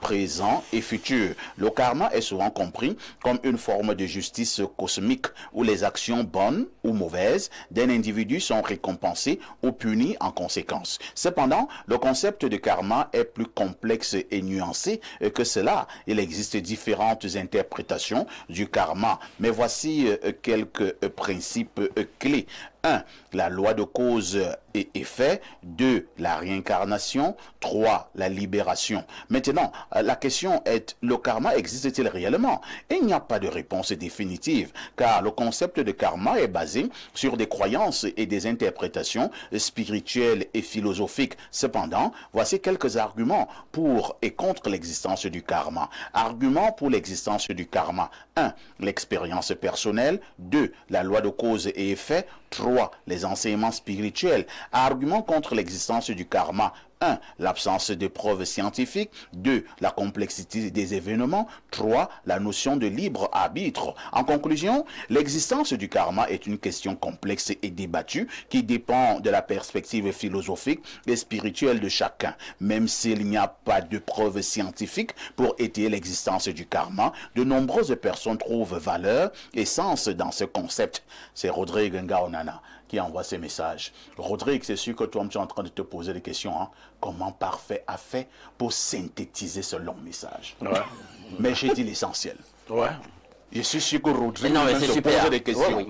présent et futur. Le karma est souvent compris comme une forme de justice cosmique où les actions bonnes ou mauvaises d'un individu sont récompensées ou punies en conséquence. Cependant, le concept de karma est plus complexe et nuancé que cela. Il existe différentes interprétations du karma, mais voici quelques principes clés. 1. La loi de cause et effet. 2. La réincarnation. 3. La libération. Maintenant, la question est, le karma existe-t-il réellement? Et il n'y a pas de réponse définitive, car le concept de karma est basé sur des croyances et des interprétations spirituelles et philosophiques. Cependant, voici quelques arguments pour et contre l'existence du karma. Arguments pour l'existence du karma. 1. L'expérience personnelle. 2. La loi de cause et effet. 3. Les enseignements spirituels. Argument contre l'existence du karma. 1. L'absence de preuves scientifiques. 2. La complexité des événements. 3. La notion de libre arbitre. En conclusion, l'existence du karma est une question complexe et débattue qui dépend de la perspective philosophique et spirituelle de chacun. Même s'il n'y a pas de preuves scientifiques pour étayer l'existence du karma, de nombreuses personnes trouvent valeur et sens dans ce concept. C'est Rodrigue Ngaonana qui envoie ces messages. Rodrigue, c'est sûr que toi, tu es en train de te poser des questions. Hein? Comment Parfait a fait pour synthétiser ce long message? Ouais. Mais j'ai dit l'essentiel. Ouais. Je suis sûr que Rodrigue se pose des questions. Oui.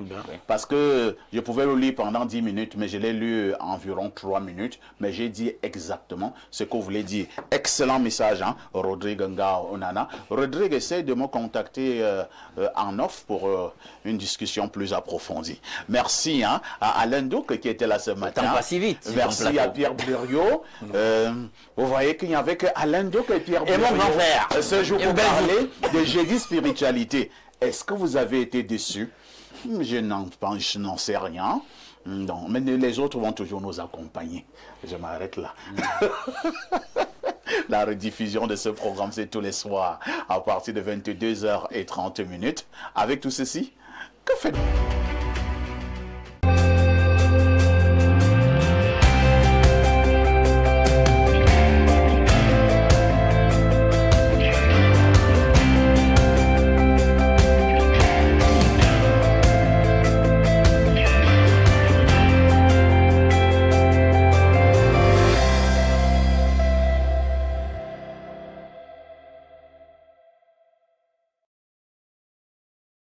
Parce que je pouvais le lire pendant 10 minutes, mais je l'ai lu environ 3 minutes. Mais j'ai dit exactement ce que vous voulez dire. Excellent message, hein, Rodrigue Ngaonana. Rodrigue, essaie de me contacter en off pour une discussion plus approfondie. Merci hein, à Alain Douk qui était là ce matin. Pas si vite. Merci à Pierre Blériot. Vous voyez qu'il n'y avait que Alain Douk et Pierre Blériot. Et mon grand frère. Ce jour pour parler de jeudi spiritualité. Est-ce que vous avez été déçus? Je n'en sais rien. Non, mais les autres vont toujours nous accompagner. Je m'arrête là. La rediffusion de ce programme, c'est tous les soirs à partir de 22h30. Avec tout ceci, que faites-vous?